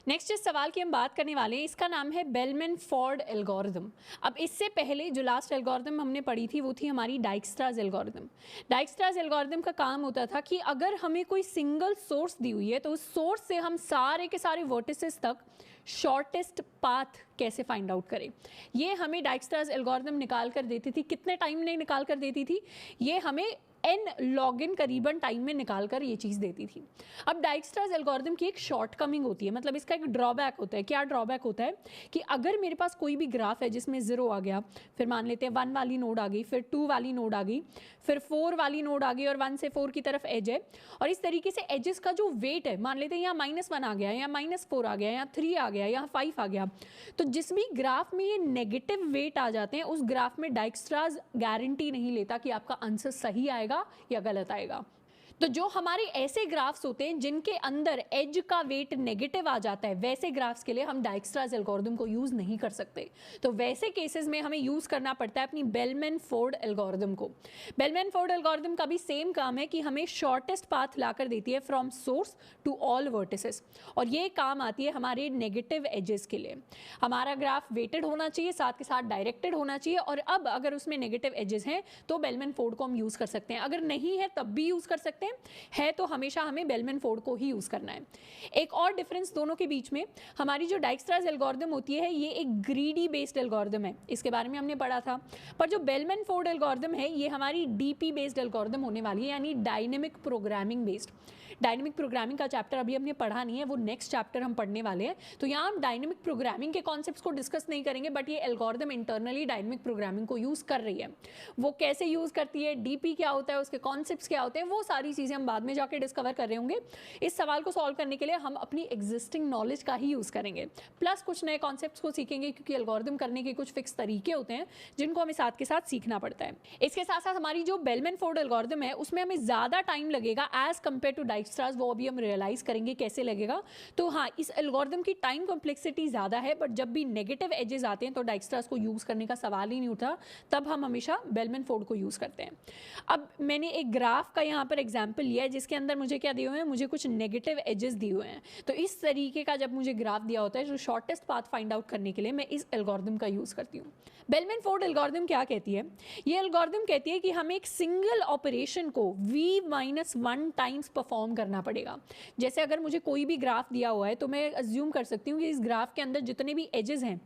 Next जिस सवाल की हम बात करने वाले हैं इसका नाम है बेलमैन फोर्ड एल्गोरिथम। अब इससे पहले जो लास्ट एल्गोरिथम हमने पढ़ी थी वो थी हमारी डाइक्स्ट्राज एल्गोरिथम। डाइक्स्ट्राज एल्गोरिथम का काम होता था कि अगर हमें कोई सिंगल सोर्स दी हुई है तो उस सोर्स से हम सारे के सारे वर्टिसेस तक शॉर्टेस्ट पाथ कैसे फाइंड आउट करें। ये हमें डाइक्स्ट्राज एल्गोरिथम निकाल कर देती थी। कितने टाइम में निकाल कर देती थी? ये हमें n लॉगिन करीबन टाइम में निकाल कर ये चीज़ देती थी। अब डाइक्स्ट्राज एल्गोरिथम की एक शॉर्टकमिंग होती है, मतलब इसका एक ड्रॉबैक होता है। क्या ड्रॉबैक होता है कि अगर मेरे पास कोई भी ग्राफ है जिसमें 0 आ गया, फिर मान लेते हैं 1 वाली नोड आ गई, फिर 2 वाली नोड आ गई, फिर 4 वाली नोड आ गई और 1 से 4 की तरफ एज है, और इस तरीके से एजेस का जो वेट है, मान लेते हैं यहाँ -1 आ गया, यहाँ -4 आ गया, यहाँ 3 आ गया, यहाँ 5 आ गया, तो जिस भी ग्राफ में ये नेगेटिव वेट आ जाते हैं उस ग्राफ में डाइक्स्ट्राज गारंटी नहीं लेता कि आपका आंसर सही आएगा या गलत आएगा। तो जो हमारे ऐसे ग्राफ्स होते हैं जिनके अंदर एज का वेट नेगेटिव आ जाता है, वैसे ग्राफ्स के लिए हम डाइक्स्ट्राज एल्गोरिथम को यूज नहीं कर सकते। तो वैसे केसेस में हमें यूज करना पड़ता है अपनी बेलमैन फोर्ड एल्गोरिथम को। बेलमैन फोर्ड एल्गोरिथम का भी सेम काम है कि हमें शॉर्टेस्ट पाथ लाकर देती है from source to all vertices, और ये काम आती है हमारे नेगेटिव एजेस के लिए। हमारा ग्राफ वेटेड होना चाहिए, साथ के साथ डायरेक्टेड होना चाहिए, और अब अगर उसमें नेगेटिव एजेस हैं तो बेलमैन फोर्ड को हम यूज कर सकते हैं। अगर नहीं है तब भी यूज कर सकते है तो हमेशा हमें बेलमैन फोर्ड को ही यूज करना है। एक और डिफरेंस दोनों के बीच में, हमारी जो डाइक्स्ट्राज एल्गोरिथम होती है ये एक ग्रीडी बेस्ड एल्गोरिथम है, इसके बारे में हमने पढ़ा था। पर जो बेलमैन फोर्ड एल्गोरिथम है ये हमारी डीपी बेस्ड एल्गोरिथम होने वाली है, यानी dynamic programming based. Dynamic programming का चैप्टर अभी हमने पढ़ा नहीं है, वो नेक्स्ट चैप्टर हम पढ़ने वाले हैं। तो यहाँ हम डायनेमिक प्रोग्रामिंग के कॉन्सेप्ट्स को डिस्कस नहीं करेंगे, बट ये एल्गोरिथम इंटरनली डायनेमिक प्रोग्रामिंग को यूज कर रही है। वो कैसे यूज करती है, डीपी क्या होता है, उसके कॉन्सेप्ट्स क्या होते हैं, वो सारी चीजें हम बाद में जाके डिस्कवर कर रहे होंगे। इस सवाल को सॉल्व करने के लिए हम अपनी एग्जिस्टिंग नॉलेज का ही यूज करेंगे, प्लस कुछ नए कॉन्सेप्ट्स को सीखेंगे, क्योंकि एल्गोरिथम करने के कुछ फिक्स तरीके होते हैं जिनको हमें साथ के साथ सीखना पड़ता है। इसके साथ साथ हमारी जो बेलमैन फोर्ड एल्गोरिथम है उसमें हमें ज्यादा टाइम लगेगा एज कंपेयर टू डाइक्स्ट्राज, वो अभी हम रियलाइज करेंगे कैसे लगेगा। तो हाँ, इस एल्गोरिथम की टाइम कॉम्प्लेक्सिटी ज्यादा है, बट जब भी नेगेटिव एजेस आते हैं तो डाइक्स्ट्राज को यूज करने का सवाल ही नहीं उठा, तब हम हमेशा बेलमैन फोर्ड को यूज करते हैं। अब मैंने एक ग्राफ का यहाँ पर एग्जाम्पल लिया है जिसके अंदर मुझे क्या दिए हुए हैं, मुझे कुछ नेगेटिव एजेस दिए हुए हैं। तो इस तरीके का जब मुझे ग्राफ दिया होता है जो शॉर्टेस्ट पाथ फाइंड आउट करने के लिए, मैं इस एल्गोरिथम का यूज करती हूँ। बेलमैन फोर्ड एल्गोरिथम क्या कहती है? ये एल्गोरिथम कहती है कि हमें एक सिंगल ऑपरेशन को v-1 टाइम्स परफॉर्म करना पड़ेगा। जैसे अगर मुझे कोई भी ग्राफ दिया हुआ है तो मैं अज्यूम कर सकती हूँ कि इस ग्राफ के अंदर जितने भी एजेस हैं,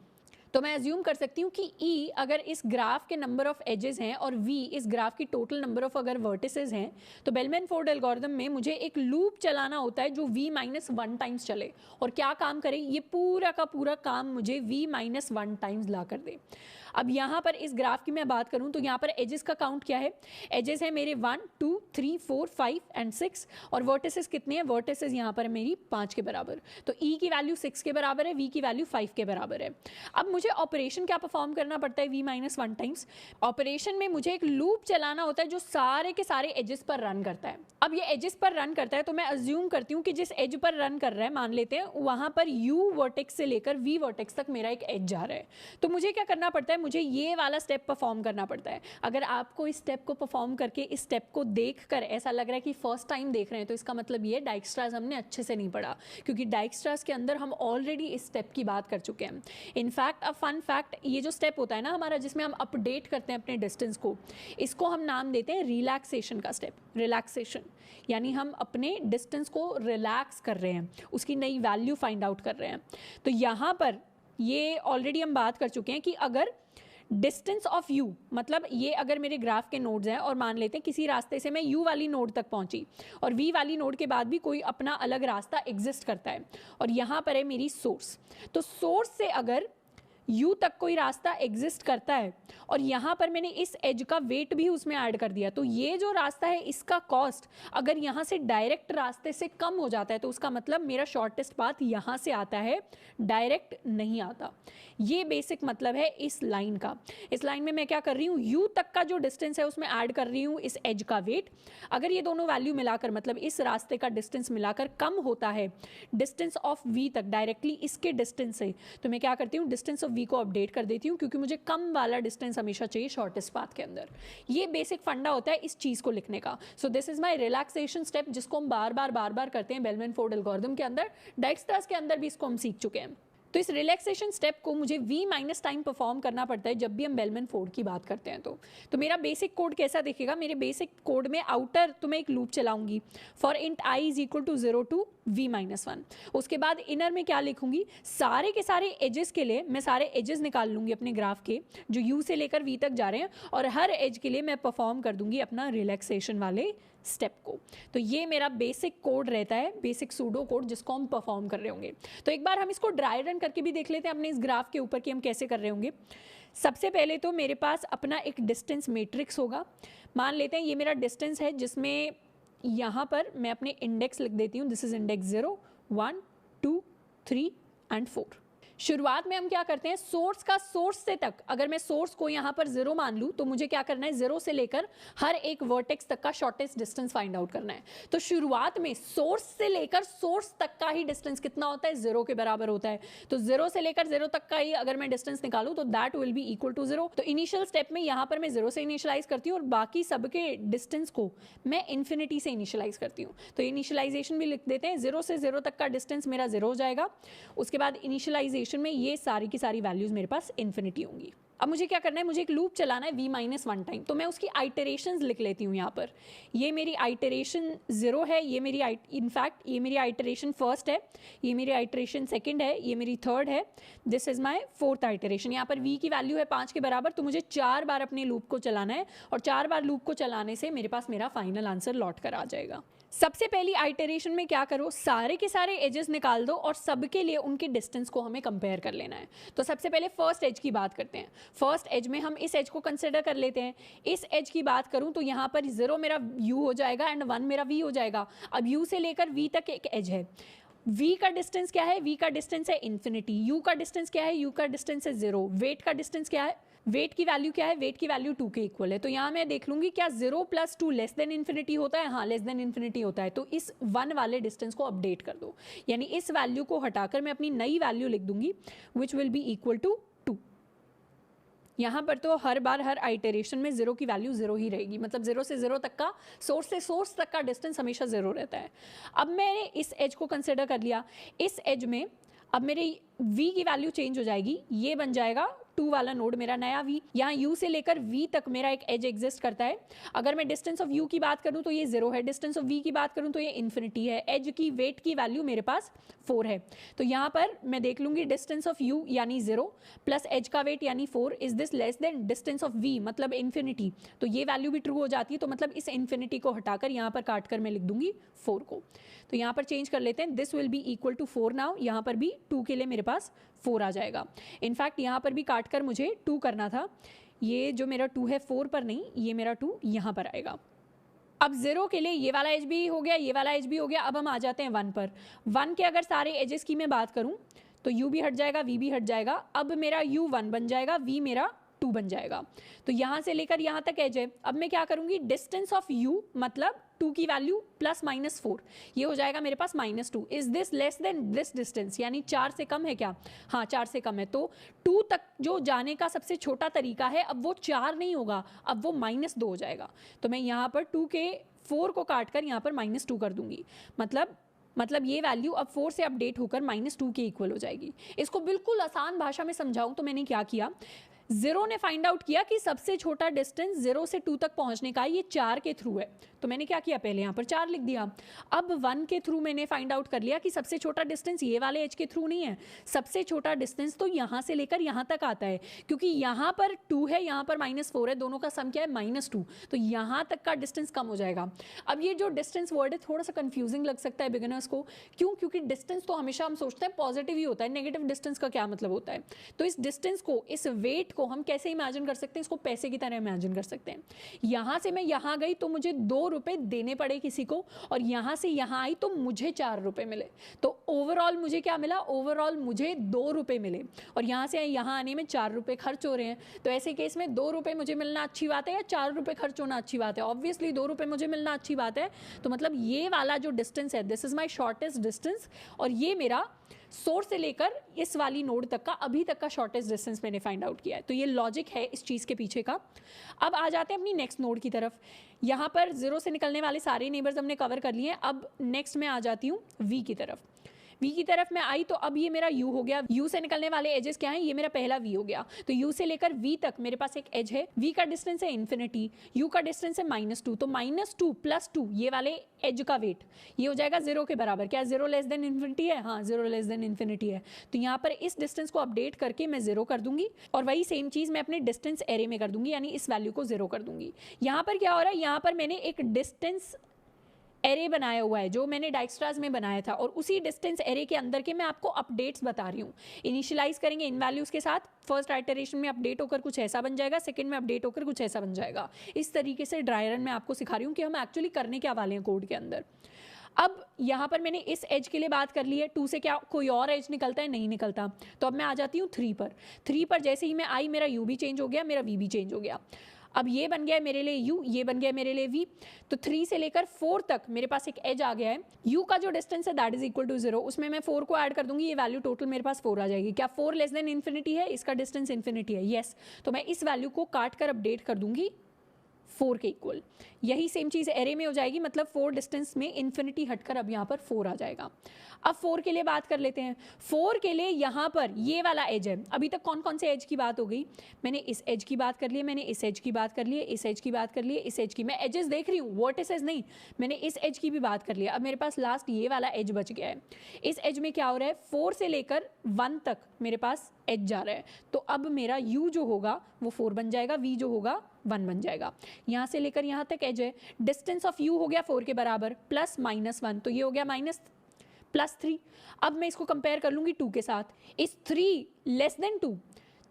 तो मैं अज्यूम कर सकती हूँ कि E अगर इस ग्राफ के नंबर ऑफ एजेस हैं और V इस ग्राफ की टोटल नंबर ऑफ अगर वर्टिसेस हैं, तो बेलमैन फोर्ड एल्गोरिथम में मुझे एक लूप चलाना होता है जो v-1 टाइम्स चले, और क्या काम करे, ये पूरा का पूरा काम मुझे v-1 टाइम्स ला कर दे। अब यहाँ पर इस ग्राफ की मैं बात करूँ तो यहाँ पर एजेस का काउंट क्या है, एजेस है मेरे 1 2 3 4 5 एंड 6, और वर्टिसेस कितने हैं, वर्टिसेस यहाँ पर मेरी 5 के बराबर। तो E की वैल्यू 6 के बराबर है, V की वैल्यू 5 के बराबर है। अब मुझे ऑपरेशन क्या परफॉर्म करना पड़ता है v-1 टाइम्स। ऑपरेशन में मुझे एक लूप चलाना होता है जो सारे के सारे एजेस पर रन करता है। अब ये एजेस पर रन करता है तो मैं अज्यूम करती हूँ कि जिस एज पर रन कर रहा है, मान लेते हैं वहाँ पर U वर्टेक्स से लेकर V वर्टेक्स तक मेरा एक एज जा रहा है। तो मुझे क्या करना पड़ता है, मुझे ये वाला स्टेप परफॉर्म करना पड़ता है। अगर आपको इस स्टेप को परफॉर्म करके, इस स्टेप को देखकर ऐसा लग रहा है कि फर्स्ट टाइम देख रहे हैं, तो इसका मतलब ये डाइक्स्ट्राज हमने अच्छे से नहीं पढ़ा, क्योंकि डाइक्स्ट्राज के अंदर हम ऑलरेडी इस स्टेप की बात कर चुके हैं। इनफैक्ट अब फन फैक्ट, ये जो स्टेप होता है ना हमारा, जिसमें हम अपडेट करते हैं अपने डिस्टेंस को, इसको हम नाम देते हैं रिलैक्सेशन का स्टेप। रिलैक्सेशन यानी हम अपने डिस्टेंस को रिलैक्स कर रहे हैं, उसकी नई वैल्यू फाइंड आउट कर रहे हैं। तो यहाँ पर ये ऑलरेडी हम बात कर चुके हैं कि अगर डिस्टेंस ऑफ U, मतलब ये अगर मेरे ग्राफ के नोड्स हैं और मान लेते हैं किसी रास्ते से मैं U वाली नोड तक पहुंची और V वाली नोड के बाद भी कोई अपना अलग रास्ता एग्जिस्ट करता है, और यहाँ पर है मेरी सोर्स। तो सोर्स से अगर U तक कोई रास्ता एग्जिस्ट करता है और यहाँ पर मैंने इस एज का वेट भी उसमें ऐड कर दिया, तो ये जो रास्ता है इसका कॉस्ट अगर यहाँ से डायरेक्ट रास्ते से कम हो जाता है तो उसका मतलब मेरा शॉर्टेस्ट पाथ यहाँ से आता है, डायरेक्ट नहीं आता। ये बेसिक मतलब है इस लाइन का। इस लाइन में मैं क्या कर रही हूँ, U तक का जो डिस्टेंस है उसमें ऐड कर रही हूँ इस एज का वेट। अगर ये दोनों वैल्यू मिलाकर, मतलब इस रास्ते का डिस्टेंस मिलाकर कम होता है डिस्टेंस ऑफ V तक डायरेक्टली इसके डिस्टेंस से, तो मैं क्या करती हूँ, डिस्टेंस ऑफ v को अपडेट कर देती हूँ, क्योंकि मुझे कम वाला डिस्टेंस हमेशा चाहिए शॉर्टेस्ट पाथ के अंदर। ये बेसिक फंडा होता है इस चीज़ को लिखने का। So this is my relaxation step, जिसको हम बार बार करते हैं बेलमैन फोर्ड एल्गोरिथम के अंदर। डाइक्स्ट्रास के अंदर भी इसको हम सीख चुके हैं। तो इस रिलैक्सेशन स्टेप को मुझे v माइनस टाइम परफॉर्म करना पड़ता है जब भी हम बेलमैन फोर्ड की बात करते हैं। तो मेरा बेसिक कोड कैसा दिखेगा? मेरे बेसिक कोड में आउटर तो मैं एक लूप चलाऊंगी for int i is equal to 0 to v-1। उसके बाद इनर में क्या लिखूंगी? सारे के सारे एजेस के लिए मैं सारे एजेस निकाल लूंगी अपने ग्राफ के, जो u से लेकर v तक जा रहे हैं, और हर एज के लिए मैं परफॉर्म कर दूंगी अपना रिलैक्सेशन वाले स्टेप को। तो ये मेरा बेसिक कोड रहता है, बेसिक सूडो कोड, जिसको हम परफॉर्म कर रहे होंगे। तो एक बार हम इसको ड्राई रन करके भी देख लेते हैं अपने इस ग्राफ के ऊपर कि हम कैसे कर रहे होंगे। सबसे पहले तो मेरे पास अपना एक डिस्टेंस मैट्रिक्स होगा। मान लेते हैं ये मेरा डिस्टेंस है, जिसमें यहाँ पर मैं अपने इंडेक्स लिख देती हूँ। This is index 0, 1, 2, 3 and 4। शुरुआत में हम क्या करते हैं? सोर्स का सोर्स से तक, अगर मैं सोर्स को यहाँ पर 0 मान लूँ तो मुझे क्या करना है? 0 से लेकर हर एक वर्टेक्स तक का शॉर्टेस्ट डिस्टेंस फाइंड आउट करना है। तो शुरुआत में सोर्स से लेकर सोर्स तक का ही डिस्टेंस कितना होता है? 0 के बराबर होता है। तो 0 से लेकर 0 तक का ही अगर मैं डिस्टेंस निकालूँ तो that will be equal to 0। तो इनिशियल स्टेप में यहाँ पर मैं 0 से इनिशियलाइज करती हूँ और बाकी सबके डिस्टेंस को मैं इन्फिनिटी से इनिशियलाइज करती हूँ। तो इनिशियलाइजेशन भी लिख देते हैं। 0 से 0 तक का डिस्टेंस मेरा 0 हो जाएगा। उसके बाद इनिशियलाइजेशन में ये सारी की सारी वैल्यूज मेरे पास इन्फिनिटी होंगी। अब मुझे क्या करना है? मुझे एक लूप चलाना है v-1 टाइम। तो मैं उसकी आइटरेशंस लिख लेती हूँ यहाँ पर। ये मेरी आइटरेशन 0 है, ये मेरी इनफैक्ट ये मेरी आइटरेशन फर्स्ट है, ये मेरी आइटरेशन सेकंड है, ये मेरी थर्ड है, this is my fourth iteration. यहाँ पर v की वैल्यू है 5 के बराबर। तो मुझे 4 बार अपने लूप को चलाना है और 4 बार लूप को चलाने से मेरे पास मेरा फाइनल आंसर लौट कर आ जाएगा। सबसे पहली आइटरेशन में क्या करो? सारे के सारे एजेस निकाल दो और सबके लिए उनके डिस्टेंस को हमें कंपेयर कर लेना है। तो सबसे पहले फर्स्ट एज की बात करते हैं। फर्स्ट एज में हम इस एज को कंसिडर कर लेते हैं। इस एज की बात करूं तो यहाँ पर 0 मेरा u हो जाएगा एंड 1 मेरा v हो जाएगा। अब u से लेकर v तक एक एज है। v का डिस्टेंस क्या है? v का डिस्टेंस है इन्फिनिटी। u का डिस्टेंस क्या है? u का डिस्टेंस है 0। वेट का डिस्टेंस क्या है? वेट की वैल्यू क्या है? वेट की वैल्यू 2 के इक्वल है। तो यहाँ मैं देख लूंगी क्या 0 + 2 लेस देन इन्फिनिटी होता है? हाँ, लेस देन इन्फिनिटी होता है। तो इस 1 वाले डिस्टेंस को अपडेट कर दो, यानी इस वैल्यू को हटाकर मैं अपनी नई वैल्यू लिख दूंगी which will be equal to 2। यहाँ पर तो हर बार हर आइटरेशन में 0 की वैल्यू 0 ही रहेगी, मतलब 0 से 0 तक का, सोर्स से सोर्स तक का डिस्टेंस हमेशा 0 रहता है। अब मैंने इस एज को कंसिडर कर लिया। इस एज में अब मेरे v की वैल्यू चेंज हो जाएगी, ये बन जाएगा 2 वाला नोड मेरा नया v। यहाँ u से लेकर v तक मेरा एक एज एग्जिस्ट करता है। अगर मैं डिस्टेंस ऑफ u की बात करूँ तो ये 0 है, डिस्टेंस ऑफ v की बात करूँ तो ये इन्फिनिटी है। एज की वेट की वैल्यू मेरे पास 4 है। तो यहाँ पर मैं देख लूंगी डिस्टेंस ऑफ u यानी 0 प्लस एज का वेट यानी 4, is this less than distance of v मतलब इन्फिनिटी। तो ये वैल्यू भी ट्रू हो जाती है। तो मतलब इस इन्फिनिटी को हटाकर यहाँ पर काट कर मैं लिख दूंगी 4 को। तो यहाँ पर चेंज कर लेते हैं, this will be equal to 4 now. यहाँ पर भी 2 के लिए मेरे पास 4 आ जाएगा। इनफैक्ट यहाँ पर भी काट कर मुझे 2 करना था। ये जो मेरा 2 है 4 पर नहीं, ये मेरा 2 यहाँ पर आएगा। अब 0 के लिए ये वाला एज भी हो गया, ये वाला एज भी हो गया। अब हम आ जाते हैं 1 पर। 1 के अगर सारे एजेस की मैं बात करूँ तो u भी हट जाएगा, v भी हट जाएगा। अब मेरा u 1 बन जाएगा, v मेरा 2 बन जाएगा। तो यहाँ से लेकर यहाँ तक एज है। अब मैं क्या करूँगी? डिस्टेंस ऑफ u मतलब 2 की वैल्यू प्लस माइनस 4, ये हो जाएगा मेरे पास -2। Is this less than this distance, यानी 4 से कम है क्या? हाँ, 4 से कम है। तो 2 तक जो जाने का सबसे छोटा तरीका है, अब वो 4 नहीं होगा, अब वो -2 हो जाएगा। तो मैं यहाँ पर 2 के 4 को काट कर यहाँ पर -2 कर दूंगी। मतलब ये वैल्यू अब 4 से अपडेट होकर -2 के इक्वल हो जाएगी। इसको बिल्कुल आसान भाषा में समझाऊं तो मैंने क्या किया? 0 ने फाइंड आउट किया कि सबसे छोटा डिस्टेंस 0 से 2 तक पहुंचने का ये 4 के थ्रू है। तो मैंने क्या किया? पहले यहाँ पर 4 लिख दिया। अब 1 के थ्रू मैंने फाइंड आउट कर लिया कि सबसे छोटा डिस्टेंस ये वाले एज के थ्रू नहीं है, सबसे छोटा डिस्टेंस तो यहाँ से लेकर यहाँ तक आता है, क्योंकि यहाँ पर 2 है, यहाँ पर -4 है, दोनों का सम क्या है? -2। तो यहाँ तक का डिस्टेंस कम हो जाएगा। अब ये जो डिस्टेंस वर्ड है थोड़ा सा कंफ्यूजिंग लग सकता है बिगिनर्स को। क्यों? क्योंकि डिस्टेंस तो हमेशा हम सोचते हैं पॉजिटिव ही होता है, नेगेटिव डिस्टेंस का क्या मतलब होता है? तो इस डिस्टेंस को, इस वेट को हम कैसे इमेजिन कर सकते हैं? इसको पैसे की तरह इमेजिन कर सकते हैं। यहाँ से मैं यहाँ गई तो मुझे 2 रुपए देने पड़े किसी को, और यहाँ से यहाँ आई तो मुझे 4 रुपए मिले। तो ओवरऑल मुझे क्या मिला? ओवरऑल मुझे 2 रुपए मिले, और यहाँ से यहाँ आने में 4 रुपए खर्च हो रहे हैं। तो ऐसे केस में 2 रुपए मुझे मिलना अच्छी बात है या 4 रुपए खर्च होना अच्छी बात है? ऑब्वियसली 2 रुपए मुझे मिलना अच्छी बात है। तो मतलब ये वाला जो डिस्टेंस है, this is my shortest distance, और ये मेरा सोर्स से लेकर इस वाली नोड तक का अभी तक का शॉर्टेस्ट डिस्टेंस मैंने फाइंड आउट किया है। तो ये लॉजिक है इस चीज़ के पीछे का। अब आ जाते हैं अपनी नेक्स्ट नोड की तरफ। यहाँ पर 0 से निकलने वाले सारे नेबर्स हमने कवर कर लिए हैं। अब नेक्स्ट मैं आ जाती हूँ वी की तरफ। v की तरफ मैं आई तो अब ये मेरा u हो गया। u से निकलने वाले एजेस क्या हैं, ये मेरा पहला v हो गया। तो u से लेकर v तक मेरे पास एक एज है, v का डिस्टेंस है इन्फिनिटी, u का डिस्टेंस है -2, तो -2 + 2 ये वाले एज का वेट ये हो जाएगा 0 के बराबर। क्या 0 लेस देन इन्फिनिटी है? हाँ, 0 लेस देन इन्फिनिटी है। तो यहाँ पर इस डिस्टेंस को अपडेट करके मैं 0 कर दूंगी और वही सेम चीज़ मैं अपने डिस्टेंस एरे में कर दूंगी, यानी इस वैल्यू को 0 कर दूंगी। यहाँ पर क्या हो रहा है, यहाँ पर मैंने एक डिस्टेंस एरे बनाया हुआ है जो मैंने डाइक्स्ट्राज में बनाया था, और उसी डिस्टेंस एरे के अंदर के मैं आपको अपडेट्स बता रही हूँ। इनिशियलाइज करेंगे इन वैल्यूज़ के साथ, फर्स्ट आइटरेशन में अपडेट होकर कुछ ऐसा बन जाएगा, सेकंड में अपडेट होकर कुछ ऐसा बन जाएगा। इस तरीके से ड्राई रन में आपको सिखा रही हूँ कि हम एक्चुअली करने क्या वाले हैं कोड के अंदर। अब यहाँ पर मैंने इस एज के लिए बात कर ली है, 2 से क्या कोई और एज निकलता है? नहीं निकलता। तो अब मैं आ जाती हूँ 3 पर। 3 पर जैसे ही मैं आई, मेरा u भी चेंज हो गया, मेरा v भी चेंज हो गया। अब ये बन गया मेरे लिए u, ये बन गया मेरे लिए v। तो 3 से लेकर 4 तक मेरे पास एक एज आ गया है। u का जो डिस्टेंस है दैट इज इक्वल टू 0, उसमें मैं 4 को ऐड कर दूंगी, ये वैल्यू टोटल मेरे पास 4 आ जाएगी। क्या 4 लेस देन इन्फिनिटी है? इसका डिस्टेंस इन्फिनिटी है, यस। तो मैं इस वैल्यू को काट कर अपडेट कर दूंगी 4 के इक्वल। यही सेम चीज़ एरे में हो जाएगी, मतलब 4 डिस्टेंस में इन्फिनिटी हटकर अब यहाँ पर 4 आ जाएगा। अब 4 के लिए बात कर लेते हैं। 4 के लिए यहाँ पर ये वाला एज है। अभी तक कौन कौन से एज की बात हो गई? मैंने इस एज की बात कर ली है, मैंने इस एज की बात कर ली है, इस एज की बात कर ली है, इस एज की। मैं एजेस देख रही हूँ, वर्टिसेस नहीं। मैंने इस एज की भी बात कर लिया। अब मेरे पास लास्ट ये वाला एज बच गया है। इस एज में क्या हो रहा है, 4 से लेकर 1 तक मेरे पास एज जा रहा है। तो अब मेरा u जो होगा वो 4 बन जाएगा, v जो होगा 1 बन जाएगा। यहाँ से लेकर यहाँ तक एज है, डिस्टेंस ऑफ u हो गया 4 के बराबर, प्लस -1, तो ये हो गया +3। अब मैं इसको कंपेयर कर लूँगी 2 के साथ। इस 3 लेस देन 2,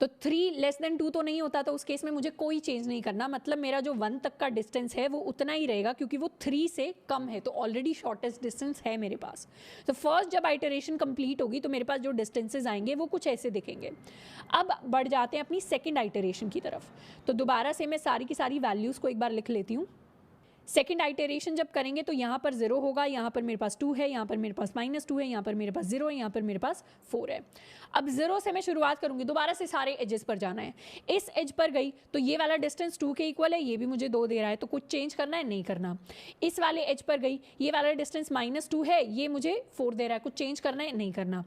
तो 3 लेस देन 2 तो नहीं होता, तो उस केस में मुझे कोई चेंज नहीं करना, मतलब मेरा जो 1 तक का डिस्टेंस है वो उतना ही रहेगा, क्योंकि वो 3 से कम है, तो ऑलरेडी शॉर्टेस्ट डिस्टेंस है मेरे पास। तो फर्स्ट जब आइटरेशन कंप्लीट होगी तो मेरे पास जो डिस्टेंसेज आएंगे वो कुछ ऐसे दिखेंगे। अब बढ़ जाते हैं अपनी सेकेंड आइटरेशन की तरफ। तो दोबारा से मैं सारी की सारी वैल्यूज़ को एक बार लिख लेती हूँ। सेकेंड आइटरेशन जब करेंगे तो यहाँ पर 0 होगा, यहाँ पर मेरे पास 2 है, यहाँ पर मेरे पास -2 है, यहाँ पर मेरे पास 0 है, यहाँ पर मेरे पास 4 है। अब 0 से मैं शुरुआत करूँगी, दोबारा से सारे एजेस पर जाना है। इस एज पर गई तो ये वाला डिस्टेंस 2 के इक्वल है, ये भी मुझे 2 दे रहा है, तो कुछ चेंज करना है? नहीं करना। इस वाले एज पर गई, ये वाला डिस्टेंस -2 है, ये मुझे 4 दे रहा है, कुछ चेंज करना है? नहीं करना।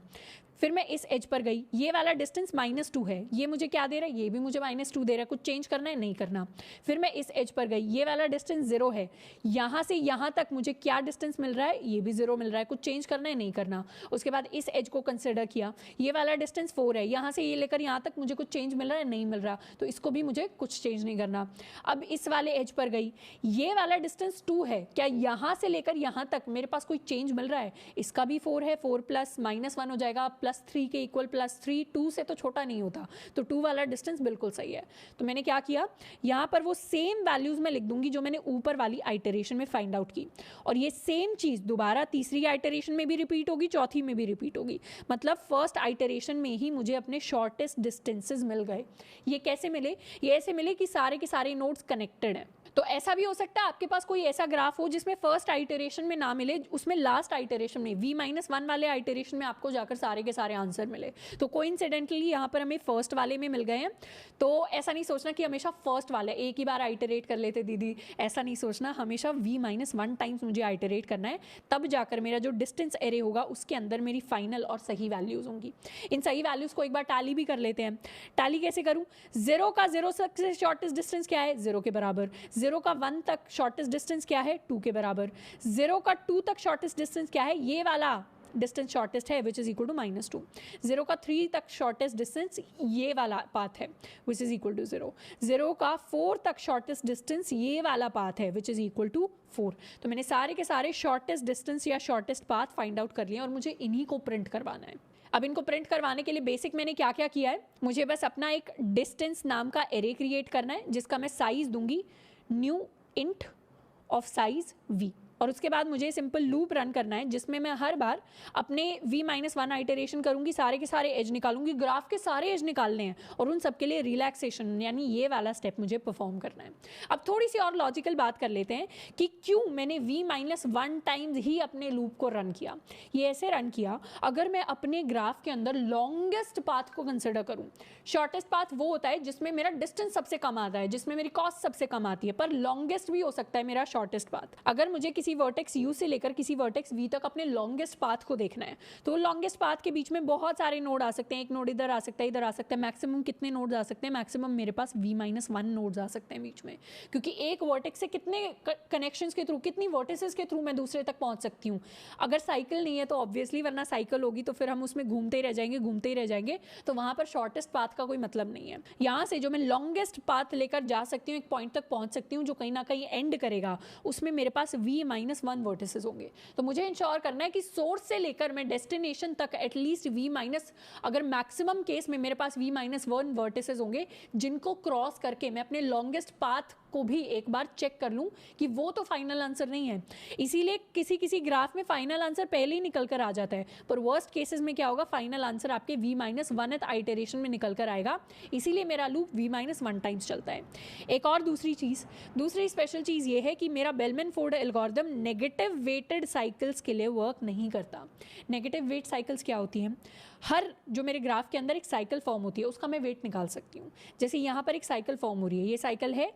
फिर मैं इस एज पर गई, ये वाला डिस्टेंस -2 है, ये मुझे क्या दे रहा है? ये भी मुझे -2 दे रहा है, कुछ चेंज करना है? नहीं करना। फिर मैं इस एज पर गई, ये वाला डिस्टेंस 0 है, यहाँ से यहाँ तक मुझे क्या डिस्टेंस मिल रहा है? ये भी 0 मिल रहा है, कुछ चेंज करना है? नहीं करना। उसके बाद इस एज को कंसिडर किया, ये वाला डिस्टेंस 4 है, यहाँ से ये लेकर यहाँ तक मुझे कुछ चेंज मिल रहा है? नहीं मिल रहा, तो इसको भी मुझे कुछ चेंज नहीं करना। अब इस वाले एज पर गई, ये वाला डिस्टेंस 2 है, क्या यहाँ से लेकर यहाँ तक मेरे पास कोई चेंज मिल रहा है? इसका भी 4 है, 4 + -1 हो जाएगा, +3 के इक्वल, +3 2 से तो छोटा नहीं होता, तो 2 वाला डिस्टेंस बिल्कुल सही है। तो मैंने क्या किया, यहाँ पर वो सेम वैल्यूज में लिख दूंगी जो मैंने ऊपर वाली आइटरेशन में फाइंड आउट की, और ये सेम चीज दोबारा तीसरी आइटरेशन में भी रिपीट होगी, चौथी में भी रिपीट होगी। मतलब फर्स्ट आइटरेशन में ही मुझे अपने शॉर्टेस्ट डिस्टेंसेस मिल गए। ये कैसे मिले? ये ऐसे मिले कि सारे के सारे नोड्स कनेक्टेड हैं। तो ऐसा भी हो सकता है आपके पास कोई ऐसा ग्राफ हो जिसमें फर्स्ट आइटरेशन में ना मिले, उसमें लास्ट आइटरेशन में v-1 वाले आइटरेशन में आपको जाकर सारे के सारे आंसर मिले। तो कोइंसिडेंटली यहाँ पर हमें फर्स्ट वाले में मिल गए हैं। तो ऐसा नहीं सोचना कि हमेशा फर्स्ट वाला, एक ही बार आइटरेट कर लेते दीदी, ऐसा नहीं सोचना। हमेशा v-1 टाइम्स मुझे आइटरेट करना है, तब जाकर मेरा जो डिस्टेंस एरे होगा उसके अंदर मेरी फाइनल और सही वैल्यूज़ होंगी। इन सही वैल्यूज़ को एक बार टैली भी कर लेते हैं। टैली कैसे करूँ? 0 का 0 से शॉर्टेस्ट डिस्टेंस क्या है? 0 के बराबर। 0 का 1 तक शॉर्टेस्ट डिस्टेंस क्या है? 2 के बराबर। 0 का 2 तक शॉर्टेस्ट डिस्टेंस क्या है? ये वाला डिस्टेंस शॉर्टेस्ट है, विच इज इक्वल टू -2। 0 का 3 तक शॉर्टेस्ट डिस्टेंस ये वाला पाथ है, विच इज इक्वल टू 0। 0 का 4 तक शॉर्टेस्ट डिस्टेंस ये वाला पाथ है, विच इज इक्वल टू 4। तो मैंने सारे के सारे शॉर्टेस्ट डिस्टेंस या शॉर्टेस्ट पाथ फाइंड आउट कर लिए और मुझे इन्हीं को प्रिंट करवाना है। अब इनको प्रिंट करवाने के लिए बेसिक मैंने क्या क्या किया है, मुझे बस अपना एक डिस्टेंस नाम का एरे क्रिएट करना है, जिसका मैं साइज दूंगी new int of size v। और उसके बाद मुझे सिंपल लूप रन करना है जिसमें मैं हर बार अपने v-1 आइटरेशन करूंगी, सारे के सारे एज निकालूंगी, ग्राफ के सारे एज निकालने हैं और उन सब के लिए रिलैक्सेशन यानी ये वाला स्टेप मुझे परफॉर्म करना है। अब थोड़ी सी और लॉजिकल बात कर लेते हैं कि क्यों मैंने v-1 टाइम्स ही अपने लूप को रन किया। ये ऐसे रन किया, अगर मैं अपने ग्राफ के अंदर लॉन्गेस्ट पाथ को कंसिडर करूं, शॉर्टेस्ट पाथ वो होता है जिसमें मेरा डिस्टेंस सबसे कम आता है, जिसमें मेरी कॉस्ट सबसे कम आती है, पर लॉन्गेस्ट भी हो सकता है मेरा शॉर्टेस्ट पाथ। अगर मुझे किसी वर्टेक्स u से लेकर किसी वर्टेक्स v तक अपने लॉन्गेस्ट पाथ को देखना है तो लॉन्गेस्ट पाथ के बीच में बहुत सारे नोड आ सकते हैं, एक नोड इधर आ सकता है, इधर आ सकता है, मैक्सिमम कितने नोड्स आ सकते हैं, मैक्सिमम मेरे पास v-1 नोड्स आ सकते हैं बीच में, क्योंकि एक वर्टेक्स से कितने कनेक्शंस के थ्रू, कितनी वर्टिसेस के थ्रू मैं दूसरे तक पहुंच सकती हूँ। अगर साइकिल नहीं है तो ऑब्वियसली, वरना साइकिल होगी तो फिर हम उसमें घूमते ही रह जाएंगे, तो वहां पर शॉर्टेस्ट पाथ का कोई मतलब नहीं है। यहाँ से जो मैं लॉन्गेस्ट पाथ लेकर जा सकती हूँ, एक पॉइंट तक पहुंच सकती हूँ जो कहीं ना कहीं एंड करेगा, उसमें मेरे पास v-1 वर्टिसेस होंगे। तो मुझे इंश्योर करना है कि सोर्स से लेकर मैं डेस्टिनेशन तक एटलीस्ट अगर मैक्सिमम केस में मेरे पास v-1 वर्टिसेस होंगे जिनको क्रॉस करके मैं अपने लॉन्गेस्ट पाथ को भी एक बार चेक कर लूं कि वो तो फाइनल आंसर नहीं है। इसीलिए किसी ग्राफ में फाइनल आंसर पहले ही निकल कर आ जाता है, पर वर्स्ट केसेस में क्या होगा, फाइनल आंसर आपके v-1th आइटरेशन में निकल कर आएगा। इसीलिए मेरा लूप v-1 टाइम्स चलता है। एक और दूसरी स्पेशल चीज़ ये है कि मेरा Bellman Ford algorithm negative weighted cycles के लिए वर्क नहीं करता। नेगेटिव वेट साइकिल्स क्या होती हैं? हर जो मेरे ग्राफ के अंदर एक साइकिल फॉर्म होती है उसका मैं वेट निकाल सकती हूँ। जैसे यहाँ पर एक साइकिल फॉर्म हो रही है, ये साइकिल है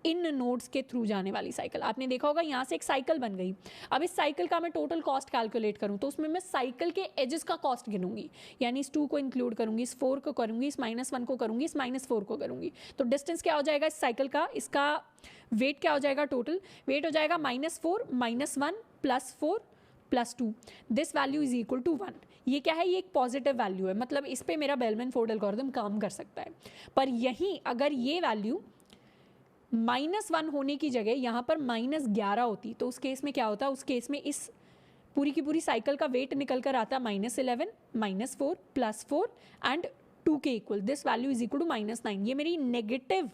इन नोड्स के थ्रू जाने वाली साइकिल। आपने देखा होगा यहाँ से एक साइकिल बन गई। अब इस साइकिल का मैं टोटल कॉस्ट कैलकुलेट करूँ तो उसमें मैं साइकिल के एजेस का कॉस्ट गिनूंगी, यानी इस 2 को इंक्लूड करूंगी, इस 4 को करूंगी, इस -1 को करूंगी, इस -4 को करूंगी। तो डिस्टेंस क्या हो जाएगा इस साइकिल का, इसका वेट क्या हो जाएगा, टोटल वेट हो जाएगा -4 -1 +4 +2। This value is equal to 1। ये क्या है, ये एक पॉजिटिव वैल्यू है, मतलब इस पर मेरा बेलमैन फोर्ड एल्गोरिथम काम कर सकता है। पर यहीं अगर ये वैल्यू -1 होने की जगह यहाँ पर -11 होती तो उस केस में क्या होता, उस केस में इस पूरी की पूरी साइकिल का वेट निकल कर आता -11 -4 +4 एंड 2 के equal. This value is equal to -9। ये मेरी नेगेटिव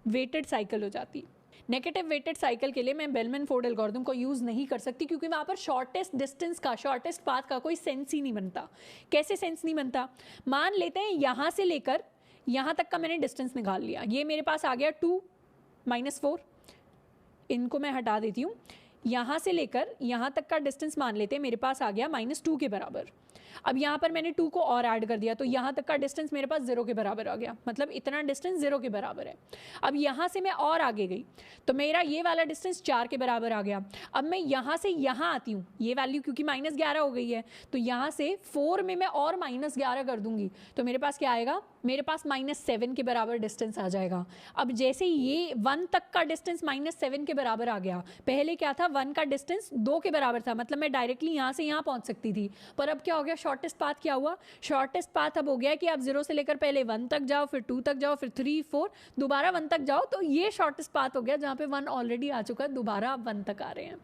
वेटेड साइकिल हो जाती। नेगेटिव वेटेड साइकिल के लिए मैं बेलमैन फोर्ड एल्गोरिथम को यूज़ नहीं कर सकती, क्योंकि वहाँ पर शॉर्टेस्ट डिस्टेंस का, शॉर्टेस्ट पाथ का कोई सेंस ही नहीं बनता। कैसे सेंस नहीं बनता? मान लेते हैं यहाँ से लेकर यहाँ तक का मैंने डिस्टेंस निकाल लिया, ये मेरे पास आ गया 2 -4, इनको मैं हटा देती हूँ। यहाँ से लेकर यहाँ तक का डिस्टेंस मान लेते हैं मेरे पास आ गया -2 के बराबर। अब यहाँ पर मैंने 2 को और ऐड कर दिया तो यहाँ तक का डिस्टेंस मेरे पास 0 के बराबर आ गया, मतलब इतना डिस्टेंस 0 के बराबर है। अब यहाँ से मैं और आगे गई तो मेरा ये वाला डिस्टेंस 4 के बराबर आ गया। अब मैं यहाँ से यहाँ आती हूँ, ये वैल्यू क्योंकि -11 हो गई है तो यहाँ से 4 में मैं और -11 कर दूंगी तो मेरे पास क्या आएगा, मेरे पास -7 के बराबर डिस्टेंस आ जाएगा। अब जैसे ये 1 तक का डिस्टेंस -7 के बराबर आ गया, पहले क्या था, 1 का डिस्टेंस 2 के बराबर था, मतलब मैं डायरेक्टली यहाँ से यहाँ पहुँच सकती थी। पर अब क्या हो गया, शॉर्टेस्ट पाथ क्या हुआ, शॉर्टेस्ट पाथ अब हो गया कि आप 0 से लेकर पहले 1 तक जाओ, फिर 2 तक जाओ, फिर 3 4 दोबारा 1 तक जाओ, तो ये शॉर्टेस्ट पाथ हो गया जहाँ पे 1 ऑलरेडी आ चुका है, दोबारा आप 1 तक आ रहे हैं।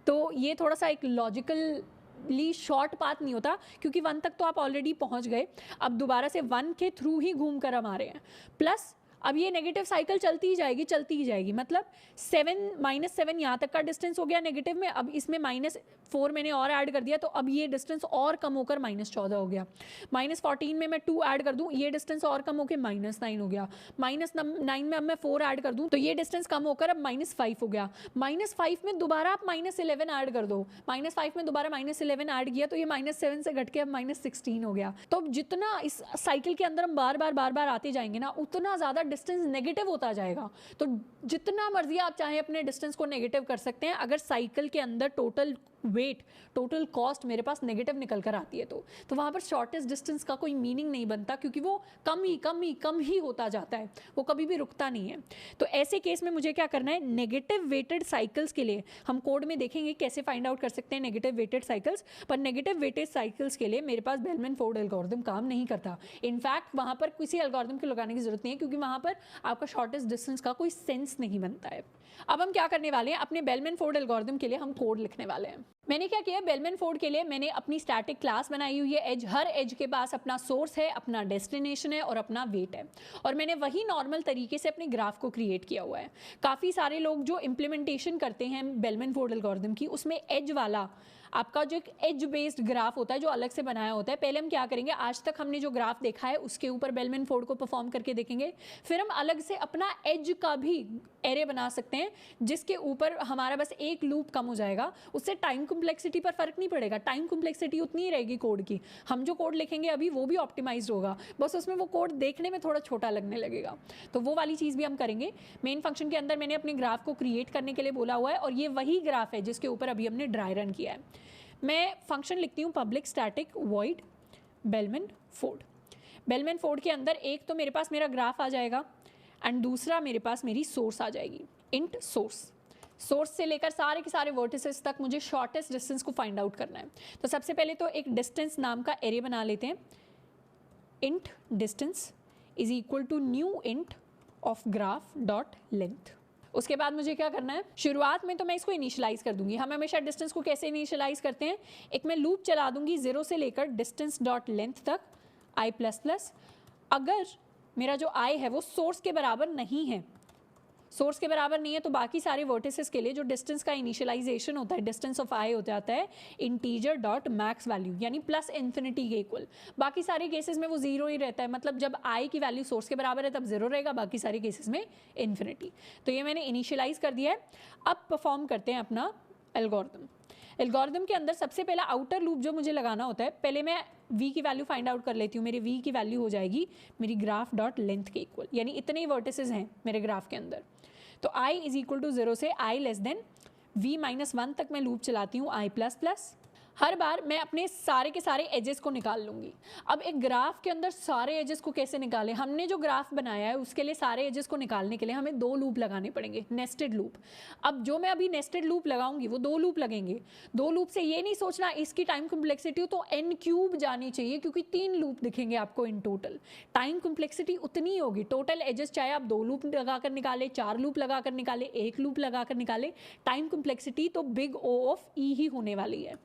तो ये थोड़ा सा एक लॉजिकली शॉर्ट पाथ नहीं होता, क्योंकि 1 तक तो आप ऑलरेडी पहुंच गए, अब दोबारा से 1 के थ्रू ही घूम कर हम आ रहे हैं। प्लस अब ये नेगेटिव साइकिल चलती ही जाएगी, मतलब 7 यहाँ तक का डिस्टेंस हो गया नेगेटिव में। अब इसमें -4 मैंने और ऐड कर दिया तो अब ये डिस्टेंस और कम होकर -14 हो गया। -14 में मैं 2 ऐड कर दूं, ये डिस्टेंस और कम होकर -9 हो गया। -9 में अब मैं 4 ऐड कर दूं तो ये डिस्टेंस कम होकर अब -5 हो गया। -5 में दोबारा आप -11 ऐड कर दो, -5 में दोबारा -11 ऐड किया तो ये -7 से घट के अब -16 हो गया। तो जितना इस साइकिल के अंदर हम बार बार आते जाएंगे ना, उतना ज़्यादा डिस्टेंस नेगेटिव होता जाएगा। तो जितना मर्जी आप चाहे अपने डिस्टेंस को नेगेटिव कर सकते हैं, अगर साइकिल के अंदर टोटल वेट, टोटल कॉस्ट मेरे पास नेगेटिव निकल कर आती है तो वहाँ पर शॉर्टेस्ट डिस्टेंस का कोई मीनिंग नहीं बनता, क्योंकि वो कम ही होता जाता है, वो कभी भी रुकता नहीं है। तो ऐसे केस में मुझे क्या करना है, नेगेटिव वेटेड साइकिल्स के लिए हम कोड में देखेंगे कैसे फाइंड आउट कर सकते हैं नेगेटिव वेटेड साइकिल्स, पर नेगेटिव वेटेड साइकिल्स के लिए मेरे पास बेलमैन फोर्ड एल्गोरिथम काम नहीं करता। इनफैक्ट वहाँ पर किसी एल्गोरिथम को लगाने की जरूरत नहीं है, क्योंकि वहाँ पर आपका शॉर्टेस्ट डिस्टेंस का कोई सेंस नहीं बनता है। अब हम क्या करने वाले हैं, अपने बेलमैन फोर्ड एल्गोरिथम के लिए हम कोड लिखने वाले हैं। मैंने क्या किया, बेलमैन फोर्ड के लिए मैंने अपनी स्टैटिक क्लास बनाई हुई है एज, हर एज के पास अपना सोर्स है, अपना डेस्टिनेशन है और अपना वेट है, और मैंने वही नॉर्मल तरीके से अपने ग्राफ को क्रिएट किया हुआ है। काफ़ी सारे लोग जो इम्प्लीमेंटेशन करते हैं बेलमैन फोर्ड एल्गोरिथम की, उसमें एज वाला आपका जो एक एज बेस्ड ग्राफ होता है जो अलग से बनाया होता है। पहले हम क्या करेंगे, आज तक हमने जो ग्राफ देखा है उसके ऊपर बेलमैन फोर्ड को परफॉर्म करके देखेंगे, फिर हम अलग से अपना एज का भी एरे बना सकते हैं जिसके ऊपर हमारा बस एक लूप कम हो जाएगा। उससे टाइम कॉम्प्लेक्सिटी पर फर्क नहीं पड़ेगा, टाइम कॉम्प्लेक्सिटी उतनी ही रहेगी कोड की। हम जो कोड लिखेंगे अभी वो भी ऑप्टिमाइज्ड होगा, बस उसमें वो कोड देखने में थोड़ा छोटा लगने लगेगा। तो वो वाली चीज़ भी हम करेंगे। मेन फंक्शन के अंदर मैंने अपने ग्राफ को क्रिएट करने के लिए बोला हुआ है, और ये वही ग्राफ है जिसके ऊपर अभी हमने ड्राई रन किया है। मैं फंक्शन लिखती हूँ public static void bellman Ford. Bellman Ford के अंदर एक तो मेरे पास मेरा ग्राफ आ जाएगा एंड दूसरा मेरे पास मेरी सोर्स आ जाएगी, इंट सोर्स। सोर्स से लेकर सारे के सारे वर्टिसेस तक मुझे शॉर्टेस्ट डिस्टेंस को फाइंड आउट करना है। तो सबसे पहले तो एक डिस्टेंस नाम का एरे बना लेते हैं। Int distance is equal to new int of graph dot length. उसके बाद मुझे क्या करना है, शुरुआत में तो मैं इसको इनिशियलाइज कर दूंगी। हम हमेशा डिस्टेंस को कैसे इनिशियलाइज करते हैं, एक मैं लूप चला दूंगी 0 से लेकर डिस्टेंस डॉट लेंथ तक i प्लस प्लस। अगर मेरा जो i है वो सोर्स के बराबर नहीं है, सोर्स के बराबर नहीं है, तो बाकी सारे वर्टिसेस के लिए जो डिस्टेंस का इनिशियलाइजेशन होता है, डिस्टेंस ऑफ i हो जाता है इंटीजर डॉट मैक्स वैल्यू, यानी प्लस इन्फिनिटी के इक्वल। बाकी सारे केसेस में वो जीरो ही रहता है, मतलब जब i की वैल्यू सोर्स के बराबर है तब जीरो रहेगा, बाकी सारे केसेस में इन्फिनिटी। तो ये मैंने इनिशियलाइज कर दिया है। अब परफॉर्म करते हैं अपना एल्गोरिथम। एल्गोरिथम के अंदर सबसे पहला आउटर लूप जो मुझे लगाना होता है, पहले मैं v की वैल्यू फाइंड आउट कर लेती हूँ। मेरी v की वैल्यू हो जाएगी मेरी ग्राफ डॉट लेंथ के इक्वल, यानी इतने ही वर्टिसेस हैं मेरे ग्राफ के अंदर। तो i इज इक्वल टू 0 से i less then v minus 1 तक मैं लूप चलाती हूँ i प्लस प्लस। हर बार मैं अपने सारे के सारे एजेस को निकाल लूँगी। अब एक ग्राफ के अंदर सारे एजेस को कैसे निकालें, हमने जो ग्राफ बनाया है उसके लिए सारे एजेस को निकालने के लिए हमें 2 लूप लगाने पड़ेंगे, नेस्टेड लूप। अब जो मैं अभी नेस्टेड लूप लगाऊंगी वो 2 लूप लगेंगे। 2 लूप से ये नहीं सोचना इसकी टाइम कॉम्प्लेक्सिटी तो n क्यूब जानी चाहिए, क्योंकि 3 लूप दिखेंगे आपको इन टोटल। टाइम कॉम्प्लेक्सिटी उतनी होगी टोटल एजेस, चाहे आप 2 लूप लगाकर निकाले, 4 लूप लगाकर निकाले, 1 लूप लगाकर निकाले, टाइम कॉम्प्लेक्सिटी तो बिग O ऑफ E ही होने वाली है,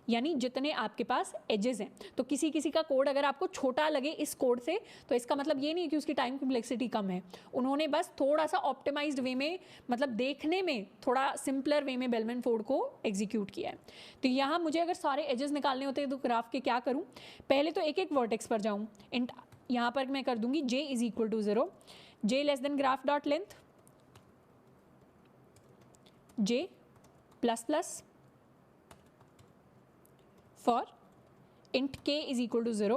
यानी जितने आपके पास एजेस हैं। तो किसी किसी का कोड अगर आपको छोटा लगे इस कोड से, तो इसका मतलब ये नहीं है कि उसकी टाइम कॉम्प्लेक्सिटी कम है। उन्होंने बस थोड़ा सा ऑप्टिमाइज्ड वे में, मतलब देखने में थोड़ा सिंपलर वे में बेलमैन फोर्ड को एग्जीक्यूट किया है। तो यहाँ मुझे अगर सारे एजेस निकालने होते हैं तो ग्राफ के क्या करूँ, पहले तो एक एक वर्टेक्स पर जाऊँ। इंट यहाँ पर मैं कर दूंगी j is equal to 0, j less than graph dot length, j plus plus for int k is equal to 0,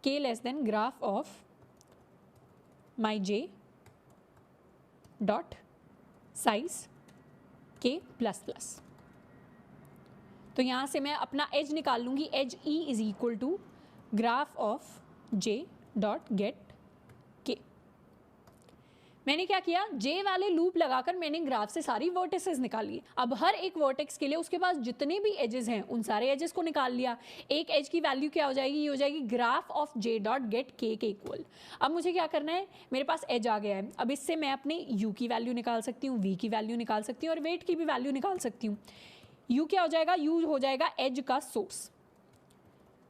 k less than graph of my j dot size k plus plus। तो यहाँ से मैं अपना edge निकाल लूँगी, as e is equal to graph of j dot get k। मैंने क्या किया, j वाले लूप लगाकर मैंने ग्राफ से सारी वर्टिसेस निकाली। अब हर एक वर्टेक्स के लिए उसके पास जितने भी एजेस हैं उन सारे एजेस को निकाल लिया। एक एज की वैल्यू क्या हो जाएगी, ये हो जाएगी graph of j dot gate k के इक्वल। अब मुझे क्या करना है, मेरे पास एज आ गया है, अब इससे मैं अपने u की वैल्यू निकाल सकती हूँ, v की वैल्यू निकाल सकती हूँ और वेट की भी वैल्यू निकाल सकती हूँ। u क्या हो जाएगा, u हो जाएगा एज का सोर्स,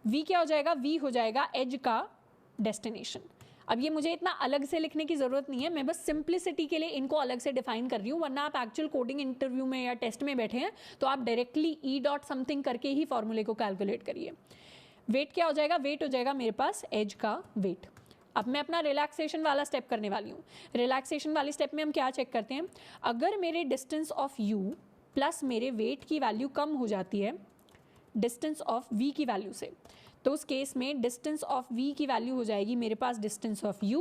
v क्या हो जाएगा, v हो जाएगा एज का डेस्टिनेशन। अब ये मुझे इतना अलग से लिखने की ज़रूरत नहीं है, मैं बस सिंप्लिसिटी के लिए इनको अलग से डिफाइन कर रही हूँ, वरना आप एक्चुअल कोडिंग इंटरव्यू में या टेस्ट में बैठे हैं तो आप डायरेक्टली ई डॉट समथिंग करके ही फॉर्मूले को कैलकुलेट करिए। वेट क्या हो जाएगा, वेट हो जाएगा मेरे पास एज का वेट। अब मैं अपना रिलैक्सेशन वाला स्टेप करने वाली हूँ। रिलैक्सेशन वाली स्टेप में हम क्या चेक करते हैं, अगर मेरे डिस्टेंस ऑफ u प्लस मेरे वेट की वैल्यू कम हो जाती है डिस्टेंस ऑफ v की वैल्यू से, तो उस केस में डिस्टेंस ऑफ v की वैल्यू हो जाएगी मेरे पास distance of u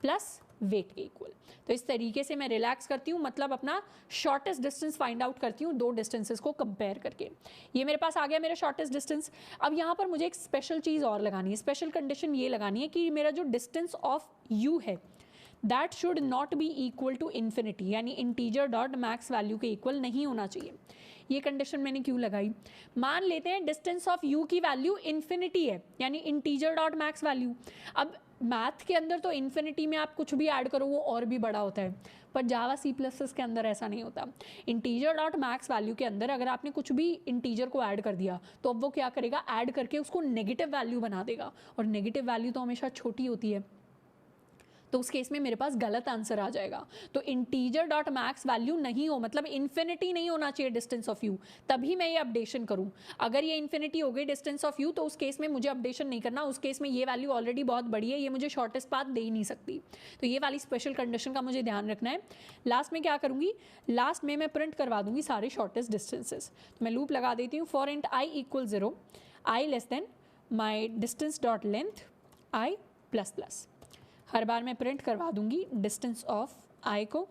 plus weight के इक्वल। तो इस तरीके से मैं रिलैक्स करती हूँ, मतलब अपना शॉर्टेस्ट डिस्टेंस फाइंड आउट करती हूँ 2 डिस्टेंसेस को कंपेयर करके। ये मेरे पास आ गया मेरा शॉर्टेस्ट डिस्टेंस। अब यहाँ पर मुझे एक स्पेशल चीज़ और लगानी है, स्पेशल कंडीशन ये लगानी है कि मेरा जो डिस्टेंस ऑफ u है that should not be equal to infinity, यानी इंटीजर डॉट मैक्स वैल्यू के इक्वल नहीं होना चाहिए। ये कंडीशन मैंने क्यों लगाई, मान लेते हैं डिस्टेंस ऑफ u की वैल्यू इन्फिनिटी है, यानी इंटीजर डॉट मैक्स वैल्यू। अब मैथ के अंदर तो इन्फिनिटी में आप कुछ भी ऐड करो वो और भी बड़ा होता है, पर जावा सी प्लस प्लस के अंदर ऐसा नहीं होता। इंटीजर डॉट मैक्स वैल्यू के अंदर अगर आपने कुछ भी इंटीजर को ऐड कर दिया तो अब वो क्या करेगा, ऐड करके उसको नेगेटिव वैल्यू बना देगा, और नेगेटिव वैल्यू तो हमेशा छोटी होती है, तो उस केस में मेरे पास गलत आंसर आ जाएगा। तो इंटीजर डॉट मैक्स वैल्यू नहीं हो, मतलब इन्फिनिटी नहीं होना चाहिए डिस्टेंस ऑफ यू, तभी मैं ये अपडेशन करूं। अगर ये इन्फिनिटी हो गई डिस्टेंस ऑफ यू तो उस केस में मुझे अपडेशन नहीं करना, उस केस में ये वैल्यू ऑलरेडी बहुत बड़ी है, ये मुझे शॉर्टेस्ट पाथ दे ही नहीं सकती। तो ये वाली स्पेशल कंडीशन का मुझे ध्यान रखना है। लास्ट में क्या करूंगी, लास्ट में मैं प्रिंट करवा दूंगी सारे शॉर्टेस्ट डिस्टेंसेस। तो मैं लूप लगा देती हूँ, for int I equal 0, I less than my distance dot length I plus plus. हर बार मैं प्रिंट करवा दूंगी डिस्टेंस ऑफ आई को,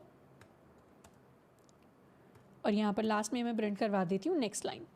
और यहाँ पर लास्ट में मैं प्रिंट करवा देती हूँ नेक्स्ट लाइन।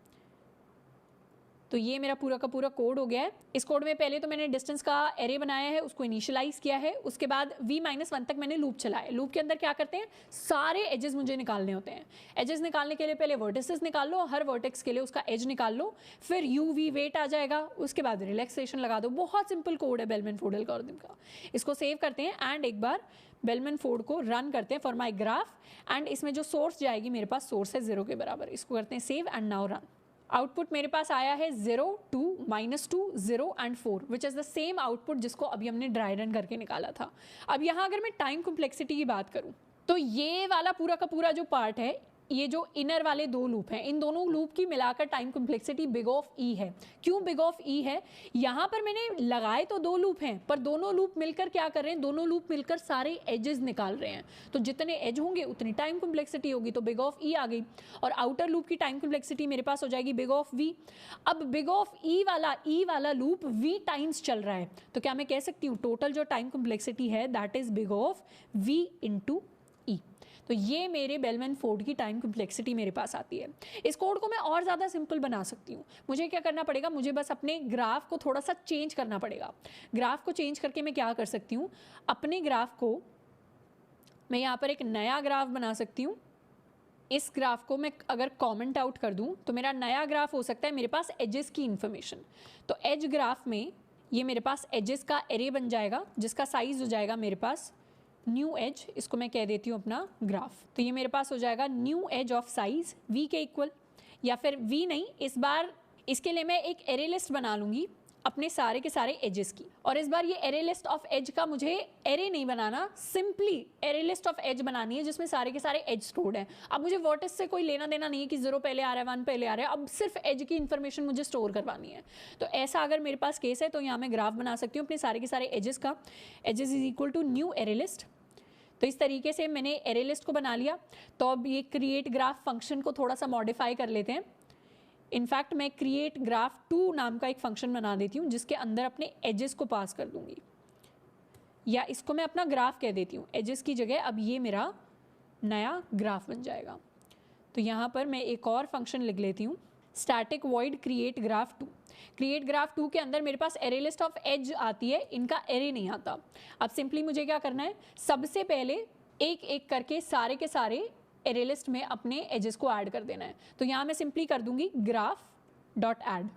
तो ये मेरा पूरा का पूरा कोड हो गया है। इस कोड में पहले तो मैंने डिस्टेंस का एरे बनाया है, उसको इनिशियलाइज किया है, उसके बाद v-1 तक मैंने लूप चलाया। लूप के अंदर क्या करते हैं, सारे एजेस मुझे निकालने होते हैं। एजेस निकालने के लिए पहले वर्टिसेस निकाल लो, हर वर्टेक्स के लिए उसका एज निकाल लो, फिर u-v वेट आ जाएगा, उसके बाद रिलैक्सेशन लगा दो। बहुत सिंपल कोड है बेलमैन-फोर्ड एल्गोरिथम का। इसको सेव करते हैं एंड एक बार बेलमैन-फोर्ड को रन करते हैं फॉर माई ग्राफ, एंड इसमें जो सोर्स जाएगी मेरे पास सोर्स है 0 के बराबर। इसको करते हैं save and now run. Output मेरे पास आया है 0, 2, -2, 0 and 4, which is the same output जिसको अभी हमने ड्राई रन करके निकाला था। अब यहाँ अगर मैं टाइम कॉम्प्लेक्सिटी की बात करूँ तो ये वाला पूरा का पूरा जो पार्ट है, ये जो इनर वाले दो लूप हैं, इन दोनों लूप की मिलाकर टाइम कॉम्प्लेक्सिटी बिग ऑफ ई है। क्यों बिग ऑफ ई है, यहाँ पर मैंने लगाए तो दो लूप हैं, पर दोनों लूप मिलकर क्या कर रहे हैं, दोनों लूप मिलकर सारे एजेस निकाल रहे हैं। तो जितने एज होंगे उतनी टाइम कॉम्प्लेक्सिटी होगी, तो बिग ऑफ ई आ गई। और आउटर लूप की टाइम कॉम्प्लेक्सिटी मेरे पास हो जाएगी बिग ऑफ वी। अब बिग ऑफ ई वाला लूप वी टाइम्स चल रहा है, तो क्या मैं कह सकती हूँ टोटल जो टाइम कॉम्प्लेक्सिटी है that is big of V into E. तो ये मेरे बेलमैन-फोर्ड की टाइम कॉम्प्लेक्सिटी मेरे पास आती है। इस कोड को मैं और ज़्यादा सिंपल बना सकती हूँ। मुझे क्या करना पड़ेगा, मुझे बस अपने ग्राफ को थोड़ा सा चेंज करना पड़ेगा। ग्राफ को चेंज करके मैं क्या कर सकती हूँ, अपने ग्राफ को मैं यहाँ पर एक नया ग्राफ बना सकती हूँ। इस ग्राफ को मैं अगर कॉमेंट आउट कर दूँ तो मेरा नया ग्राफ हो सकता है मेरे पास एजेस की इन्फॉर्मेशन। तो एज ग्राफ में ये मेरे पास एजेस का एरे बन जाएगा, जिसका साइज हो जाएगा मेरे पास न्यू एज, इसको मैं कह देती हूँ अपना ग्राफ। तो ये मेरे पास हो जाएगा new age of size v के इक्वल, या फिर v नहीं, इस बार इसके लिए मैं एक एरे लिस्ट बना लूँगी अपने सारे के सारे एजेस की। और इस बार ये एरे लिस्ट ऑफ एज का मुझे एरे नहीं बनाना, simply array list of edge बनानी है जिसमें सारे के सारे एज स्टोर्ड हैं। अब मुझे वर्टेक्स से कोई लेना देना नहीं है कि 0 पहले आ रहा है 1 पहले आ रहा है, अब सिर्फ एज की इन्फॉर्मेशन मुझे स्टोर करवानी है। तो ऐसा अगर मेरे पास केस है तो यहाँ मैं ग्राफ बना सकती हूँ अपने सारे के सारे एजेस का। Edges is equal to new array list. तो इस तरीके से मैंने एरे लिस्ट को बना लिया। तो अब ये क्रिएट ग्राफ फंक्शन को थोड़ा सा मॉडिफाई कर लेते हैं। इनफैक्ट मैं क्रिएट ग्राफ 2 नाम का एक फंक्शन बना देती हूँ जिसके अंदर अपने एजेस को पास कर दूंगी, या इसको मैं अपना ग्राफ कह देती हूँ। एजेस की जगह अब ये मेरा नया ग्राफ बन जाएगा। तो यहाँ पर मैं एक और फंक्शन लिख लेती हूँ, static void create graph 2। Create graph 2 के अंदर मेरे पास एरे लिस्ट ऑफ एज आती है, इनका एरे नहीं आता। अब सिंपली मुझे क्या करना है, सबसे पहले एक एक करके सारे के सारे एरे लिस्ट में अपने एजेस को ऐड कर देना है। तो यहाँ मैं सिंपली कर दूंगी ग्राफ डॉट ऐड।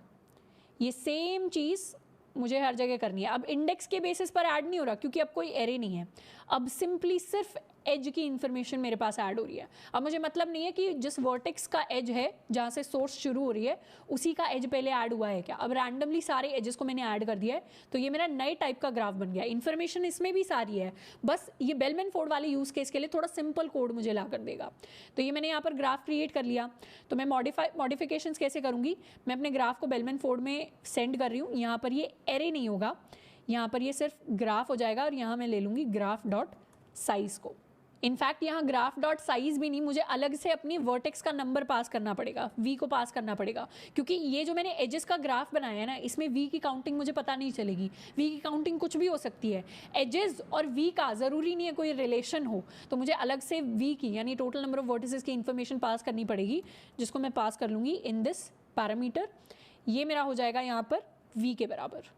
ये सेम चीज़ मुझे हर जगह करनी है। अब इंडेक्स के बेसिस पर ऐड नहीं हो रहा क्योंकि अब कोई एरे नहीं है, अब सिंपली सिर्फ एज की इन्फॉर्मेशन मेरे पास ऐड हो रही है। अब मुझे मतलब नहीं है कि जिस वर्टेक्स का एज है जहाँ से सोर्स शुरू हो रही है उसी का एज पहले ऐड हुआ है क्या। अब रैंडमली सारे एजेस को मैंने ऐड कर दिया है, तो ये मेरा नए टाइप का ग्राफ बन गया। इन्फॉर्मेशन इसमें भी सारी है, बस ये बेलमैन-फोर्ड वाले यूज़ केस के लिए थोड़ा सिंपल कोड मुझे ला कर देगा। तो ये मैंने यहाँ पर ग्राफ क्रिएट कर लिया। तो मैं मॉडिफिकेशन कैसे करूँगी, मैं अपने ग्राफ को बेलमैन-फोर्ड में सेंड कर रही हूँ। यहाँ पर ये एरे नहीं होगा, यहाँ पर ये सिर्फ ग्राफ हो जाएगा, और यहाँ मैं ले लूँगी ग्राफ डॉट साइज को। इनफैक्ट यहाँ ग्राफ डॉट साइज भी नहीं, मुझे अलग से अपनी वर्टेक्स का नंबर पास करना पड़ेगा, v को पास करना पड़ेगा, क्योंकि ये जो मैंने एजेस का ग्राफ बनाया है ना, इसमें v की काउंटिंग मुझे पता नहीं चलेगी। v की काउंटिंग कुछ भी हो सकती है, एजेस और v का ज़रूरी नहीं है कोई रिलेशन हो, तो मुझे अलग से v की यानी टोटल नंबर ऑफ वर्टिसेस की इन्फॉर्मेशन पास करनी पड़ेगी, जिसको मैं पास कर लूँगी इन दिस पैरामीटर। ये मेरा हो जाएगा यहाँ पर v के बराबर।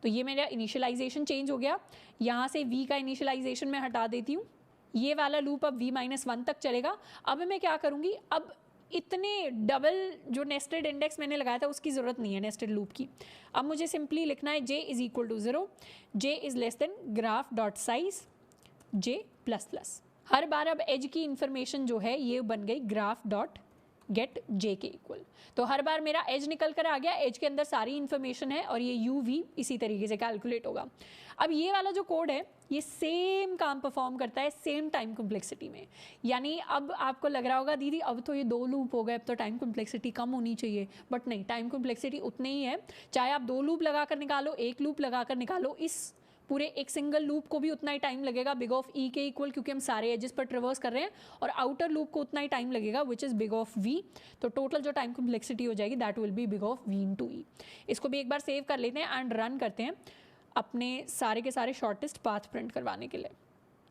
तो ये मेरा इनिशियलाइजेशन चेंज हो गया, यहाँ से v का इनिशियलाइजेशन मैं हटा देती हूँ। ये वाला लूप अब v-1 तक चलेगा। अब मैं क्या करूँगी, अब इतने डबल जो नेस्टेड इंडेक्स मैंने लगाया था उसकी ज़रूरत नहीं है नेस्टेड लूप की। अब मुझे सिंपली लिखना है j = 0, j is less than graph dot size j++। हर बार अब एज की इंफॉर्मेशन जो है ये बन गई ग्राफ डॉट गेट जे के इक्वल। तो हर बार मेरा एज निकल कर आ गया, एज के अंदर सारी इंफॉर्मेशन है और ये यू वी इसी तरीके से कैलकुलेट होगा। अब ये वाला जो कोड है ये सेम काम परफॉर्म करता है सेम टाइम कॉम्प्लेक्सिटी में। यानी अब आपको लग रहा होगा दीदी अब तो ये 2 लूप हो गए, अब तो टाइम कॉम्प्लेक्सिटी कम होनी चाहिए, बट नहीं, टाइम कॉम्प्लेक्सिटी उतनी ही है। चाहे आप 2 लूप लगा कर निकालो, 1 लूप लगा कर निकालो, इस पूरे एक सिंगल लूप को भी उतना ही टाइम लगेगा बिग ऑफ ई के इक्वल, क्योंकि हम सारे एजेस पर ट्रेवर्स कर रहे हैं, और आउटर लूप को उतना ही टाइम लगेगा which is big of V. तो टोटल जो टाइम कॉम्प्लेक्सिटी हो जाएगी that will be big of V into E. इसको भी एक बार सेव कर लेते हैं एंड रन करते हैं अपने सारे के सारे शॉर्टेस्ट पाथ प्रिंट करवाने के लिए।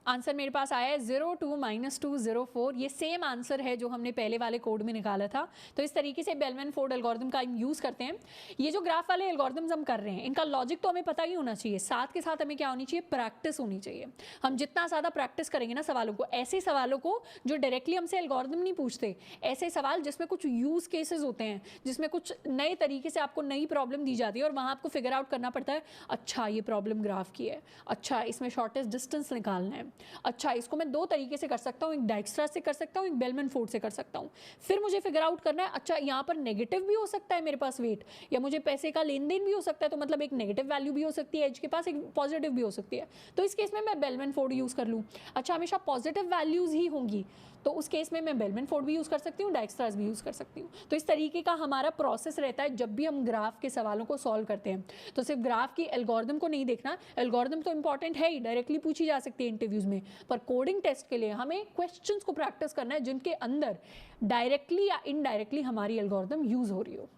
आंसर मेरे पास आया है 02 -204। ये सेम आंसर है जो हमने पहले वाले कोड में निकाला था। तो इस तरीके से बेलमैन फोर्ड एल्गोरिथम का हम यूज़ करते हैं। ये जो ग्राफ वाले एल्गोरिथम्स हम कर रहे हैं इनका लॉजिक तो हमें पता ही होना चाहिए, साथ के साथ हमें क्या होनी चाहिए, प्रैक्टिस होनी चाहिए। हम जितना ज़्यादा प्रैक्टिस करेंगे ना सवालों को, ऐसे सवालों को जो डायरेक्टली हमसे एल्गोरिथम नहीं पूछते, ऐसे सवाल जिसमें कुछ यूज़ केसेस होते हैं, जिसमें कुछ नए तरीके से आपको नई प्रॉब्लम दी जाती है और वहाँ आपको फिगर आउट करना पड़ता है, अच्छा ये प्रॉब्लम ग्राफ की है, अच्छा इसमें शॉर्टेस्ट डिस्टेंस निकालना है, अच्छा इसको मैं 2 तरीके से कर सकता हूँ, एक डाइक्स्ट्रा से कर सकता हूँ, एक बेलमैन फोर्ड से कर सकता हूँ। फिर मुझे फिगर आउट करना है, अच्छा यहाँ पर नेगेटिव भी हो सकता है मेरे पास वेट, या मुझे पैसे का लेन देन भी हो सकता है, तो मतलब एक नेगेटिव वैल्यू भी हो सकती है एज के पास, एक पॉजिटिव भी हो सकती है। तो इस केस में मैं बेलमैन फोर्ड यूज़ कर लूँ। अच्छा हमेशा पॉजिटिव वैल्यूज़ ही होंगी, तो उस केस में मैं बेलमैन फोर्ड भी यूज़ कर सकती हूँ, डाइक्स्ट्रास भी यूज़ कर सकती हूँ। तो इस तरीके का हमारा प्रोसेस रहता है जब भी हम ग्राफ के सवालों को सॉल्व करते हैं। तो सिर्फ ग्राफ की एल्गोरिथम को नहीं देखना, एल्गोरिथम तो इंपॉर्टेंट है ही, डायरेक्टली पूछी जा सकती है इंटरव्यूज़ में, पर कोडिंग टेस्ट के लिए हमें क्वेश्चंस को प्रैक्टिस करना है जिनके अंदर डायरेक्टली या इनडायरेक्टली हमारी एल्गोरिथम यूज़ हो रही हो।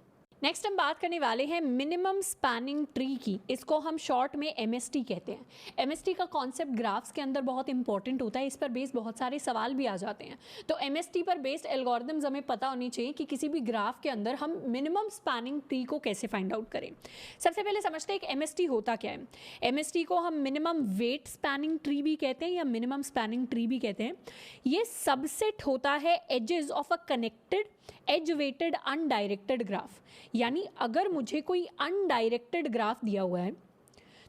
नेक्स्ट हम बात करने वाले हैं मिनिमम स्पैनिंग ट्री की। इसको हम शॉर्ट में MST कहते हैं। MST का कॉन्सेप्ट ग्राफ्स के अंदर बहुत इंपॉर्टेंट होता है, इस पर बेस्ड बहुत सारे सवाल भी आ जाते हैं। तो MST पर बेस्ड एल्गोरिथम्स हमें पता होनी चाहिए कि किसी भी ग्राफ के अंदर हम मिनिमम स्पैनिंग ट्री को कैसे फाइंड आउट करें। सबसे पहले समझते हैं कि MST होता क्या है। MST को हम मिनिमम वेट स्पैनिंग ट्री भी कहते हैं या मिनिमम स्पैनिंग ट्री भी कहते हैं। ये सबसेट होता है edges of a connected edge weighted undirected graph. यानी अगर मुझे कोई अनडायरेक्टेड ग्राफ दिया हुआ है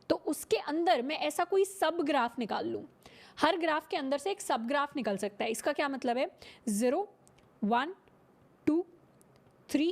तो उसके अंदर मैं ऐसा कोई सब ग्राफ निकाल लूँ। हर ग्राफ के अंदर से एक सब ग्राफ निकल सकता है। इसका क्या मतलब है, 0 1 2 3,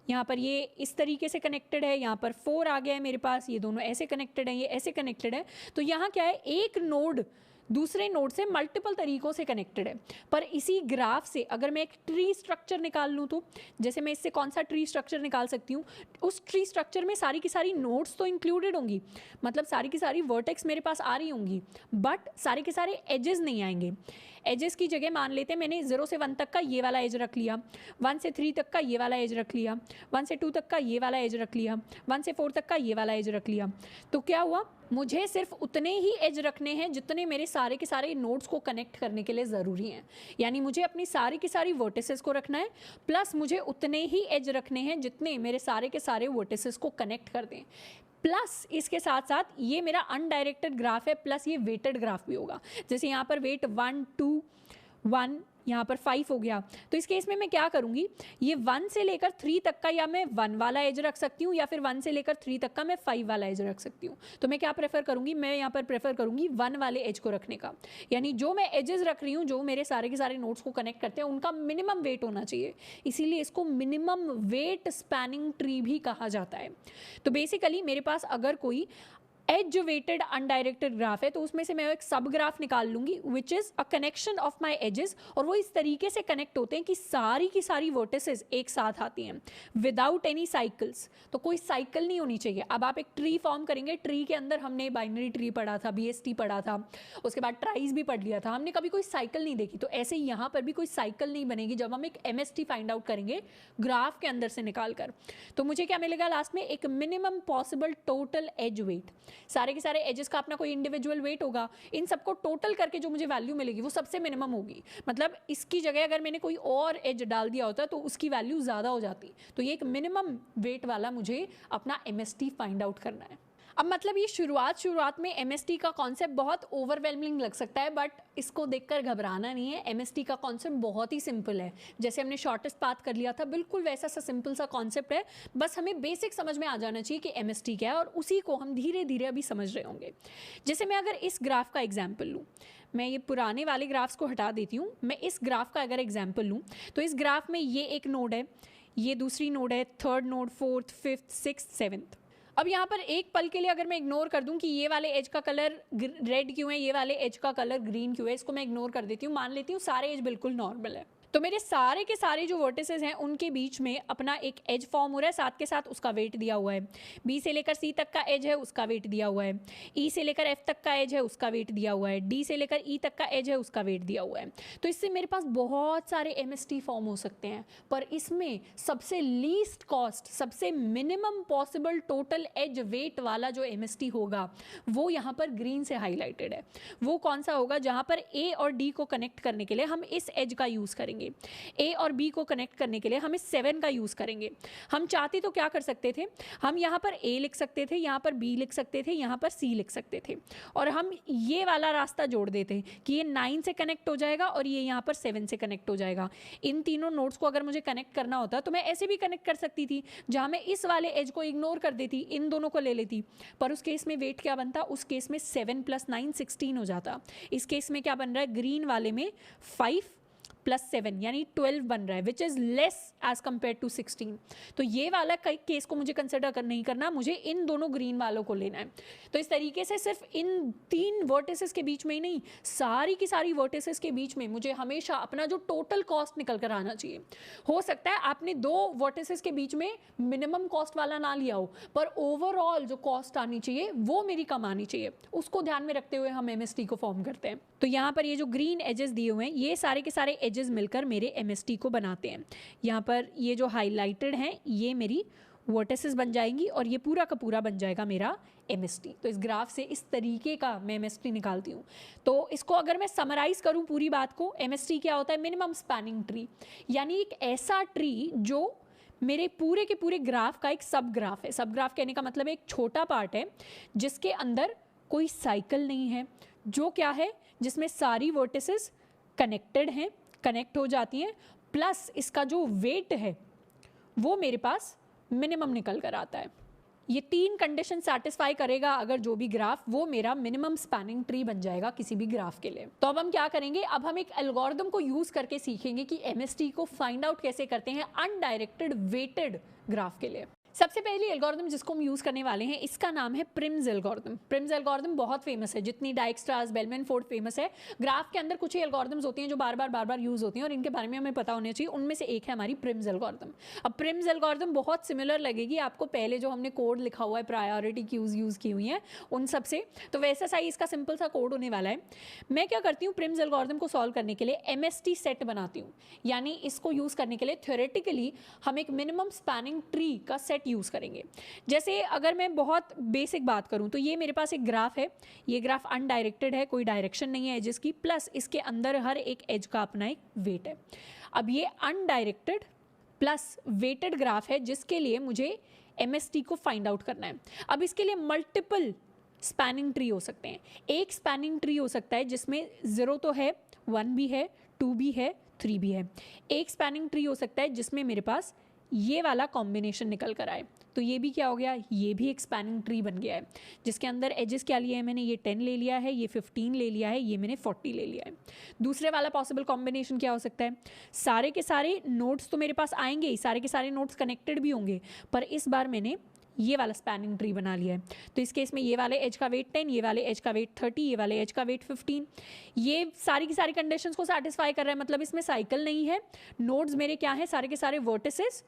यहाँ पर ये इस तरीके से कनेक्टेड है, यहाँ पर 4 आ गया है मेरे पास, ये दोनों ऐसे कनेक्टेड हैं, ये ऐसे कनेक्टेड है। तो यहाँ क्या है, एक नोड दूसरे नोड से मल्टीपल तरीकों से कनेक्टेड है। पर इसी ग्राफ से अगर मैं एक ट्री स्ट्रक्चर निकाल लूँ, तो जैसे मैं इससे कौन सा ट्री स्ट्रक्चर निकाल सकती हूँ, उस ट्री स्ट्रक्चर में सारी की सारी नोड्स तो इंक्लूडेड होंगी, मतलब सारी की सारी वर्टेक्स मेरे पास आ रही होंगी, बट सारे के सारे एजेस नहीं आएंगे। एजेस की जगह मान लेते हैं मैंने 0 से 1 तक का ये वाला एज रख लिया, 1 से 3 तक का ये वाला एज रख लिया, 1 से 2 तक का ये वाला एज रख लिया, 1 से 4 तक का ये वाला एज रख लिया। तो क्या हुआ, मुझे सिर्फ उतने ही एज रखने हैं जितने मेरे सारे के सारे नोड्स को कनेक्ट करने के लिए ज़रूरी हैं। यानी मुझे अपनी सारी की सारी वर्टिसेस को रखना है, प्लस मुझे उतने ही एज रखने हैं जितने मेरे सारे के सारे वर्टिसेस को कनेक्ट कर दें। प्लस इसके साथ साथ ये मेरा अनडायरेक्टेड ग्राफ है, प्लस ये वेटेड ग्राफ भी होगा। जैसे यहाँ पर वेट 1 2 1, यहाँ पर 5 हो गया। तो इस केस में मैं क्या करूँगी, ये 1 से लेकर 3 तक का या मैं 1 वाला एज रख सकती हूँ, या फिर 1 से लेकर 3 तक का मैं 5 वाला एज रख सकती हूँ। तो मैं क्या प्रेफर करूँगी, मैं यहाँ पर प्रेफर करूँगी 1 वाले एज को रखने का। यानी जो मैं एजेस रख रही हूँ, जो मेरे सारे के सारे नोड्स को कनेक्ट करते हैं, उनका मिनिमम वेट होना चाहिए। इसीलिए इसको मिनिमम वेट स्पैनिंग ट्री भी कहा जाता है। तो बेसिकली मेरे पास अगर कोई एज वेटेड अनडायरेक्टेड ग्राफ है तो उसमें से मैं एक सब ग्राफ निकाल लूंगी which is a connection of my edges, और वो इस तरीके से कनेक्ट होते हैं कि सारी की सारी वर्टिसेस एक साथ आती हैं विदाउट एनी साइकिल्स। तो कोई साइकिल नहीं होनी चाहिए। अब आप एक ट्री फॉर्म करेंगे, ट्री के अंदर हमने बाइनरी ट्री पढ़ा था, BST पढ़ा था, उसके बाद ट्राइज भी पढ़ लिया था, हमने कभी कोई साइकिल नहीं देखी। तो ऐसे यहाँ पर भी कोई साइकिल नहीं बनेगी जब हम एक MST फाइंड आउट करेंगे ग्राफ के अंदर से निकाल कर। तो मुझे क्या मिलेगा लास्ट में, एक minimum possible total edge weight. सारे के सारे एजेस का अपना कोई इंडिविजुअल वेट होगा, इन सबको टोटल करके जो मुझे वैल्यू मिलेगी वो सबसे मिनिमम होगी। मतलब इसकी जगह अगर मैंने कोई और एज डाल दिया होता तो उसकी वैल्यू ज़्यादा हो जाती। तो ये एक मिनिमम वेट वाला मुझे अपना MST फाइंड आउट करना है। अब मतलब ये शुरुआत में MST का कॉन्सेप्ट बहुत ओवरवेलमिंग लग सकता है, बट इसको देखकर घबराना नहीं है। MST का कॉन्सेप्ट बहुत ही सिंपल है, जैसे हमने शॉर्टेस्ट पाथ कर लिया था, बिल्कुल वैसा सा सिंपल सा कॉन्सेप्ट है। बस हमें बेसिक समझ में आ जाना चाहिए कि MST क्या है, और उसी को हम धीरे धीरे अभी समझ रहे होंगे। जैसे मैं अगर इस ग्राफ का एग्जाम्पल लूँ, मैं ये पुराने वाले ग्राफ्स को हटा देती हूँ, मैं इस ग्राफ का अगर एग्जाम्पल लूँ तो इस ग्राफ में ये एक नोड है, ये दूसरी नोड है, third node, fourth, fifth, sixth, seventh. अब यहाँ पर एक पल के लिए अगर मैं इग्नोर कर दूं कि ये वाले एज का कलर रेड क्यों है, ये वाले एज का कलर ग्रीन क्यों है, इसको मैं इग्नोर कर देती हूँ, मान लेती हूँ सारे एज बिल्कुल नॉर्मल है। तो मेरे सारे के सारे जो वर्टिसेस हैं उनके बीच में अपना एक एज फॉर्म हो रहा है, साथ के साथ उसका वेट दिया हुआ है। बी से लेकर सी तक का एज है, उसका वेट दिया हुआ है। ई से लेकर एफ तक का एज है, उसका वेट दिया हुआ है। डी से लेकर ई तक का एज है, उसका वेट दिया हुआ है। तो इससे मेरे पास बहुत सारे MST फॉर्म हो सकते हैं, पर इसमें सबसे लीस्ट कॉस्ट, सबसे minimum possible total edge weight वाला जो MST होगा वो यहाँ पर ग्रीन से हाईलाइटेड है। वो कौन सा होगा? जहाँ पर ए और डी को कनेक्ट करने के लिए हम इस एज का यूज़ करेंगे। ए और बी को कनेक्ट करने के लिए हम इस 7 का यूज करेंगे। हम चाहते तो क्या कर सकते थे, हम यहाँ पर ए लिख सकते थे, यहाँ पर बी लिख सकते थे, यहाँ पर सी लिख सकते थे, और हम ये वाला रास्ता जोड़ देते कि ये 9 से कनेक्ट हो जाएगा और ये यहाँ पर 7 से कनेक्ट हो जाएगा। इन तीनों नोड्स को अगर मुझे कनेक्ट करना होता तो मैं ऐसे भी कनेक्ट कर सकती थी, जहाँ मैं इस वाले एज को इग्नोर कर देती, इन दोनों को ले लेती, पर उस केस में वेट क्या बनता? उस केस में 7 + 9 16 हो जाता। इस केस में क्या बन रहा है? ग्रीन वाले में 5 + 7 यानी 12 बन रहा है, which is less as compare to 16। तो ये वाला केस को मुझे कंसिडर नहीं करना, मुझे इन दोनों ग्रीन वालों को लेना है। तो इस तरीके से सिर्फ इन 3 वर्टिसेस के बीच में ही नहीं, सारी की सारी वर्टिसेस के बीच में मुझे हमेशा अपना जो टोटल कॉस्ट निकल कर आना चाहिए। हो सकता है आपने 2 वर्टिसेस के बीच में मिनिमम कॉस्ट वाला ना लिया हो, पर ओवरऑल जो कॉस्ट आनी चाहिए वो मेरी कम आनी चाहिए। उसको ध्यान में रखते हुए हम MST को फॉर्म करते हैं। तो यहाँ पर ये जो ग्रीन एजेस दिए हुए हैं, ये सारे के सारे एजेस मिलकर मेरे MST को बनाते हैं। यहाँ पर ये जो हाईलाइटेड हैं ये मेरी वर्टिसेस बन जाएंगी, और ये पूरा का पूरा बन जाएगा मेरा MST। तो इस ग्राफ से इस तरीके का मैं MST निकालती हूँ। तो इसको अगर मैं समराइज करूँ पूरी बात को, MST क्या होता है? मिनिमम स्पैनिंग ट्री, यानी एक ऐसा ट्री जो मेरे पूरे के पूरे ग्राफ का एक सब ग्राफ है। सब ग्राफ कहने का मतलब एक छोटा पार्ट है जिसके अंदर कोई साइकिल नहीं है, जो क्या है, जिसमें सारी वर्टिसेस कनेक्टेड हैं, कनेक्ट हो जाती हैं, प्लस इसका जो वेट है वो मेरे पास मिनिमम निकल कर आता है। ये 3 कंडीशन सेटिस्फाई करेगा अगर जो भी ग्राफ, वो मेरा मिनिमम स्पैनिंग ट्री बन जाएगा किसी भी ग्राफ के लिए। तो अब हम क्या करेंगे? अब हम एक एल्गोरिथम को यूज करके सीखेंगे कि MST को फाइंड आउट कैसे करते हैं अनडायरेक्टेड वेटेड ग्राफ के लिए। सबसे पहली एल्गोरिथम जिसको हम यूज़ करने वाले हैं, इसका नाम है प्रिम्स एल्गोरिथम। प्रिम्स एल्गोरिथम बहुत फेमस है, जितनी डाइक्स्ट्रास, बेलमैन फोर्ड फेमस है। ग्राफ के अंदर कुछ ही एल्गोरिथम्स होती हैं जो बार बार यूज़ होती हैं, और इनके बारे में हमें पता होना चाहिए। उनमें से एक है हमारी प्रिम्स एल्गोरिथम। अब प्रिम्स एल्गोरिथम बहुत सिमिलर लगेगी आपको पहले जो हमने कोड लिखा हुआ है, प्रायोरिटी क्यूज यूज़ की हुई हैं उन सब से, तो वैसा सा ही इसका सिंपल सा कोड होने वाला है। मैं क्या करती हूँ, प्रिम्स एल्गोरिथम को सॉल्व करने के लिए MST सेट बनाती हूँ, यानी इसको यूज़ करने के लिए थ्योरेटिकली हम एक मिनिमम स्पैनिंग ट्री का सेट यूज़ करेंगे। जैसे अगर मैं बहुत बेसिक बात करूं तो ये मेरे पास एक ग्राफ है, ये ग्राफ अनडायरेक्टेड है, कोई डायरेक्शन नहीं है एजेस की, प्लस इसके अंदर हर एक एज का अपना एक वेट है। अब ये अनडायरेक्टेड प्लस वेटेड ग्राफ है जिसके लिए मुझे MST को फाइंड आउट करना है। अब इसके लिए मल्टीपल स्पैनिंग ट्री हो सकते हैं। एक स्पैनिंग ट्री हो सकता है जिसमें 0 तो है, 1 भी है, 2 भी है, 3 भी है। एक स्पैनिंग ट्री हो सकता है जिसमें मेरे पास ये वाला कॉम्बिनेशन निकल कर आए, तो ये भी क्या हो गया? ये भी एक स्पैनिंग ट्री बन गया है, जिसके अंदर एजेस क्या लिए हैं मैंने? ये 10 ले लिया है, ये 15 ले लिया है, ये मैंने 40 ले लिया है। दूसरे वाला पॉसिबल कॉम्बिनेशन क्या हो सकता है? सारे के सारे नोड्स तो मेरे पास आएंगे ही, सारे के सारे नोड्स कनेक्टेड भी होंगे, पर इस बार मैंने ये वाला स्पैनिंग ट्री बना लिया है। तो इस केस में ये वाले एज का वेट 10, ये वाले एज का वेट 30, ये वाले एज का वेट 15। ये सारी की सारी कंडीशंस को सेटिस्फाई कर रहा है, मतलब इसमें साइकिल नहीं है, नोड्स मेरे क्या हैं? सारे के सारे वर्टिसेस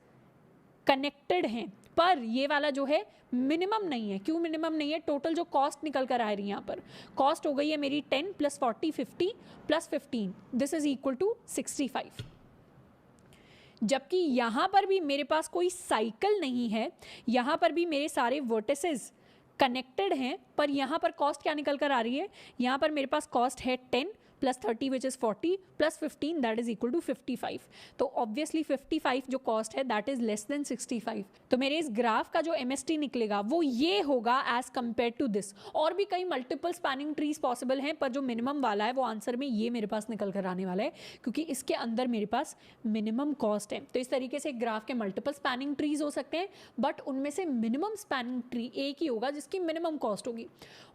कनेक्टेड हैं, पर ये वाला जो है मिनिमम नहीं है। क्यों मिनिमम नहीं है? टोटल जो कॉस्ट निकल कर आ रही है, यहाँ पर कॉस्ट हो गई है मेरी 10 + 40 50 + 15, दिस इज इक्वल टू 65। जबकि यहाँ पर भी मेरे पास कोई साइकिल नहीं है, यहाँ पर भी मेरे सारे वर्टिसेस कनेक्टेड हैं, पर यहाँ पर कॉस्ट क्या निकल कर आ रही है? यहाँ पर मेरे पास कॉस्ट है 10 plus 30 which is 40 plus 15 that is equal to 55। तो ऑब्वियसली 55 जो कॉस्ट है दैट इज लेस देन 65। तो मेरे इस ग्राफ का जो MST निकलेगा वो ये होगा एज कंपेयर टू दिस। और भी कई मल्टीपल स्पैनिंग ट्रीज पॉसिबल हैं, पर जो मिनिमम वाला है वो आंसर में ये मेरे पास निकल कर आने वाला है, क्योंकि इसके अंदर मेरे पास मिनिमम कॉस्ट है। तो इस तरीके से ग्राफ के मल्टीपल स्पैनिंग ट्रीज हो सकते हैं, बट उनमें से मिनिमम स्पैनिंग ट्री एक ही होगा जिसकी मिनिमम कॉस्ट होगी।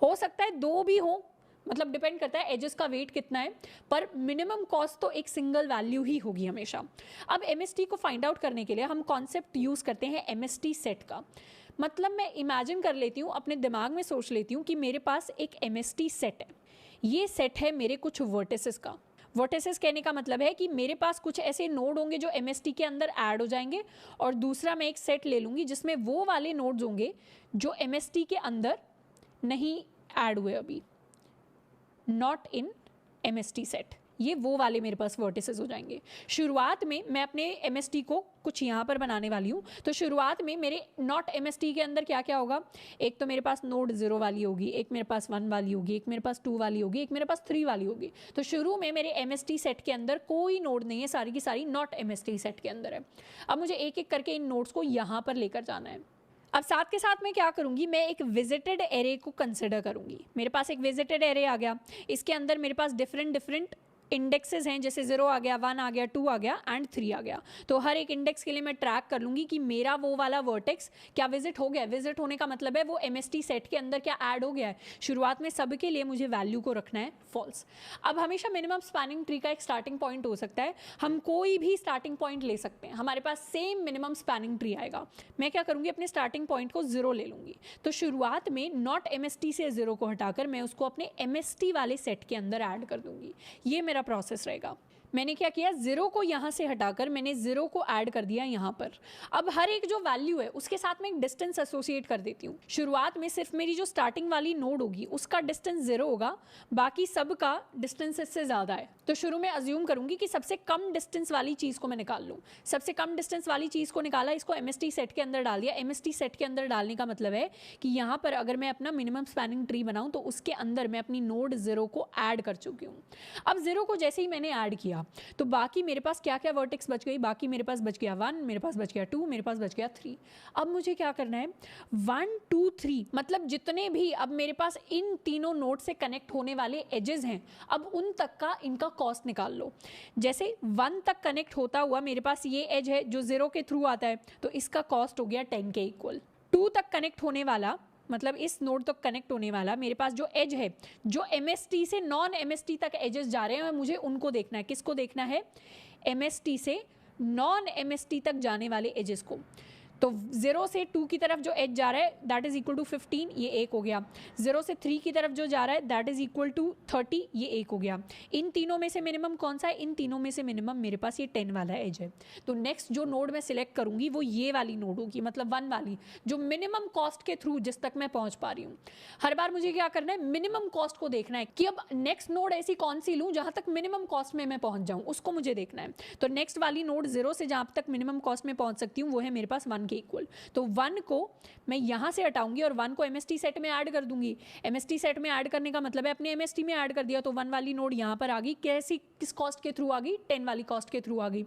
हो सकता है दो भी हो, मतलब डिपेंड करता है एजेस का वेट कितना है, पर मिनिमम कॉस्ट तो एक सिंगल वैल्यू ही होगी हमेशा। अब MST को फाइंड आउट करने के लिए हम कॉन्सेप्ट यूज करते हैं MST सेट का। मतलब मैं इमेजिन कर लेती हूँ, अपने दिमाग में सोच लेती हूँ कि मेरे पास एक MST सेट है। ये सेट है मेरे कुछ वर्टिसेस का। वर्टिसेस कहने का मतलब है कि मेरे पास कुछ ऐसे नोड होंगे जो MST के अंदर ऐड हो जाएंगे, और दूसरा मैं एक सेट ले लूँगी जिसमें वो वाले नोड्स होंगे जो MST के अंदर नहीं ऐड हुए अभी, नॉट इन MST सेट। ये वो वाले मेरे पास वर्टिसेस हो जाएंगे। शुरुआत में मैं अपने MST को कुछ यहाँ पर बनाने वाली हूँ। तो शुरुआत में मेरे नॉट MST के अंदर क्या क्या होगा, एक तो मेरे पास नोड 0 वाली होगी, एक मेरे पास 1 वाली होगी, एक मेरे पास 2 वाली होगी, एक मेरे पास 3 वाली होगी। तो शुरू में मेरे MST सेट के अंदर कोई नोड नहीं है, सारी की सारी नॉट MST सेट के अंदर है। अब मुझे एक एक करके इन नोड्स को यहाँ पर लेकर जाना है। अब साथ के साथ मैं क्या करूंगी, मैं एक विजिटेड एरे को कंसिडर करूंगी। मेरे पास एक विजिटेड एरे आ गया, इसके अंदर मेरे पास डिफरेंट इंडेक्सेस हैं, जैसे 0 आ गया, 1 आ गया, 2 आ गया एंड 3 आ गया। तो हर एक इंडेक्स के लिए मैं ट्रैक कर लूंगी कि मेरा वो वाला वर्टेक्स क्या विजिट हो गया है। विजिट होने का मतलब है वो MST सेट के अंदर क्या ऐड हो गया है। शुरुआत में सबके लिए मुझे वैल्यू को रखना है फॉल्स। अब हमेशा मिनिमम स्पैनिंग ट्री का एक स्टार्टिंग पॉइंट हो सकता है, हम कोई भी स्टार्टिंग पॉइंट ले सकते हैं, हमारे पास सेम मिनिमम स्पैनिंग ट्री आएगा। मैं क्या करूंगी, अपने स्टार्टिंग पॉइंट को 0 ले लूंगी। तो शुरुआत में नॉट MST से 0 को हटाकर मैं उसको अपने MST वाले सेट के अंदर ऐड कर दूंगी। ये मेरा प्रोसेस रहेगा। मैंने क्या किया, 0 को यहाँ से हटाकर मैंने 0 को ऐड कर दिया यहाँ पर। अब हर एक जो वैल्यू है उसके साथ में एक डिस्टेंस एसोसिएट कर देती हूँ। शुरुआत में सिर्फ मेरी जो स्टार्टिंग वाली नोड होगी उसका डिस्टेंस 0 होगा, बाकी सब का डिस्टेंस इससे ज़्यादा है। तो शुरू में अज्यूम करूंगी कि सबसे कम डिस्टेंस वाली चीज़ को मैं निकाल लूँ। सबसे कम डिस्टेंस वाली चीज़ को निकाला, इसको MST सेट के अंदर डाल दिया। MST सेट के अंदर डालने का मतलब है कि यहाँ पर अगर मैं अपना मिनिमम स्पैनिंग ट्री बनाऊँ तो उसके अंदर मैं अपनी नोड 0 को ऐड कर चुकी हूँ। अब 0 को जैसे ही मैंने ऐड किया तो बाकी मेरे पास क्या क्या वर्टेक्स बच गई, बाकी मेरे पास बच गया 1, मेरे पास बच गया 2, मेरे पास बच गया 3। अब मुझे क्या करना है, 1 2 3 मतलब जितने भी अब मेरे पास इन तीनों नोड से कनेक्ट होने वाले एजेस हैं, अब उन तक का इनका कॉस्ट निकाल लो। जैसे 1 तक कनेक्ट होता हुआ मेरे पास ये एज है जो 0 के थ्रू आता है, तो इसका कॉस्ट हो गया 10 के इक्वल। 2 तक कनेक्ट होने वाला, मतलब इस नोड तक कनेक्ट होने वाला मेरे पास जो एज है, जो MST से नॉन MST तक एजेस जा रहे हैं, मुझे उनको देखना है। किसको देखना है, MST से नॉन MST तक जाने वाले एजेस को। तो 0 से 2 की तरफ जो एज जा रहा है दैट इज इक्वल टू 15, ये 1 हो गया। 0 से 3 की तरफ जो जा रहा है दैट इज इक्वल टू 30, ये 1 हो गया। इन तीनों में से मिनिमम कौन सा है, इन तीनों में से मिनिमम मेरे पास ये 10 वाला एज है। तो नेक्स्ट जो नोड मैं सिलेक्ट करूंगी वो ये वाली नोड होगी, मतलब 1 वाली, जो मिनिमम कॉस्ट के थ्रू जिस तक मैं पहुंच पा रही हूँ। हर बार मुझे क्या करना है, मिनिमम कॉस्ट को देखना है कि अब नेक्स्ट नोड ऐसी कौन सी लूँ जहाँ तक मिनिमम कॉस्ट में मैं पहुंच जाऊँ, उसको मुझे देखना है। तो नेक्स्ट वाली नोड 0 से जहाँ तक मिनिमम कॉस्ट में पहुंच सकती हूँ वो है मेरे पास 1 के इक्वल। तो 1 को मैं यहाँ से हटाऊंगी और 1 को MST सेट में ऐड कर दूंगी। MST सेट में ऐड करने का मतलब है अपने MST में ऐड कर दिया, तो 1 वाली नोड यहाँ पर आ गई। कैसी, किस कॉस्ट के थ्रू आ गई, 10 वाली कॉस्ट के थ्रू आ गई।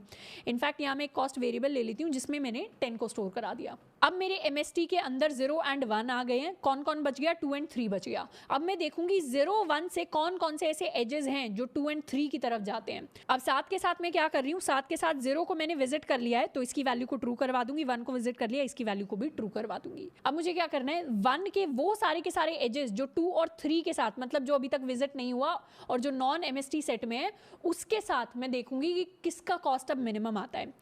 इनफैक्ट यहाँ मैं एक कॉस्ट वेरिएबल ले लेती हूँ जिसमें मैंने 10 को स्टोर करा दिया। अब मेरे MST के अंदर 0 एंड 1 आ गए हैं। कौन कौन बच गया, 2 एंड 3 बच गया। अब मैं देखूंगी 0 1 से कौन कौन से ऐसे एजेस हैं जो 2 एंड 3 की तरफ जाते हैं। अब साथ के साथ मैं क्या कर रही हूँ, साथ के साथ 0 को मैंने विजिट कर लिया है तो इसकी वैल्यू को ट्रू करवा दूंगी। 1 को विजिट कर लिया, इसकी वैल्यू को भी ट्रू करवा दूंगी। अब मुझे क्या करना है, 1 के वो सारे के सारे एजेस जो 2 और 3 के साथ, मतलब जो अभी तक विजिट नहीं हुआ और जो नॉन MST सेट में है, उसके साथ मैं देखूंगी कि किसका कॉस्ट अब मिनिमम आता है।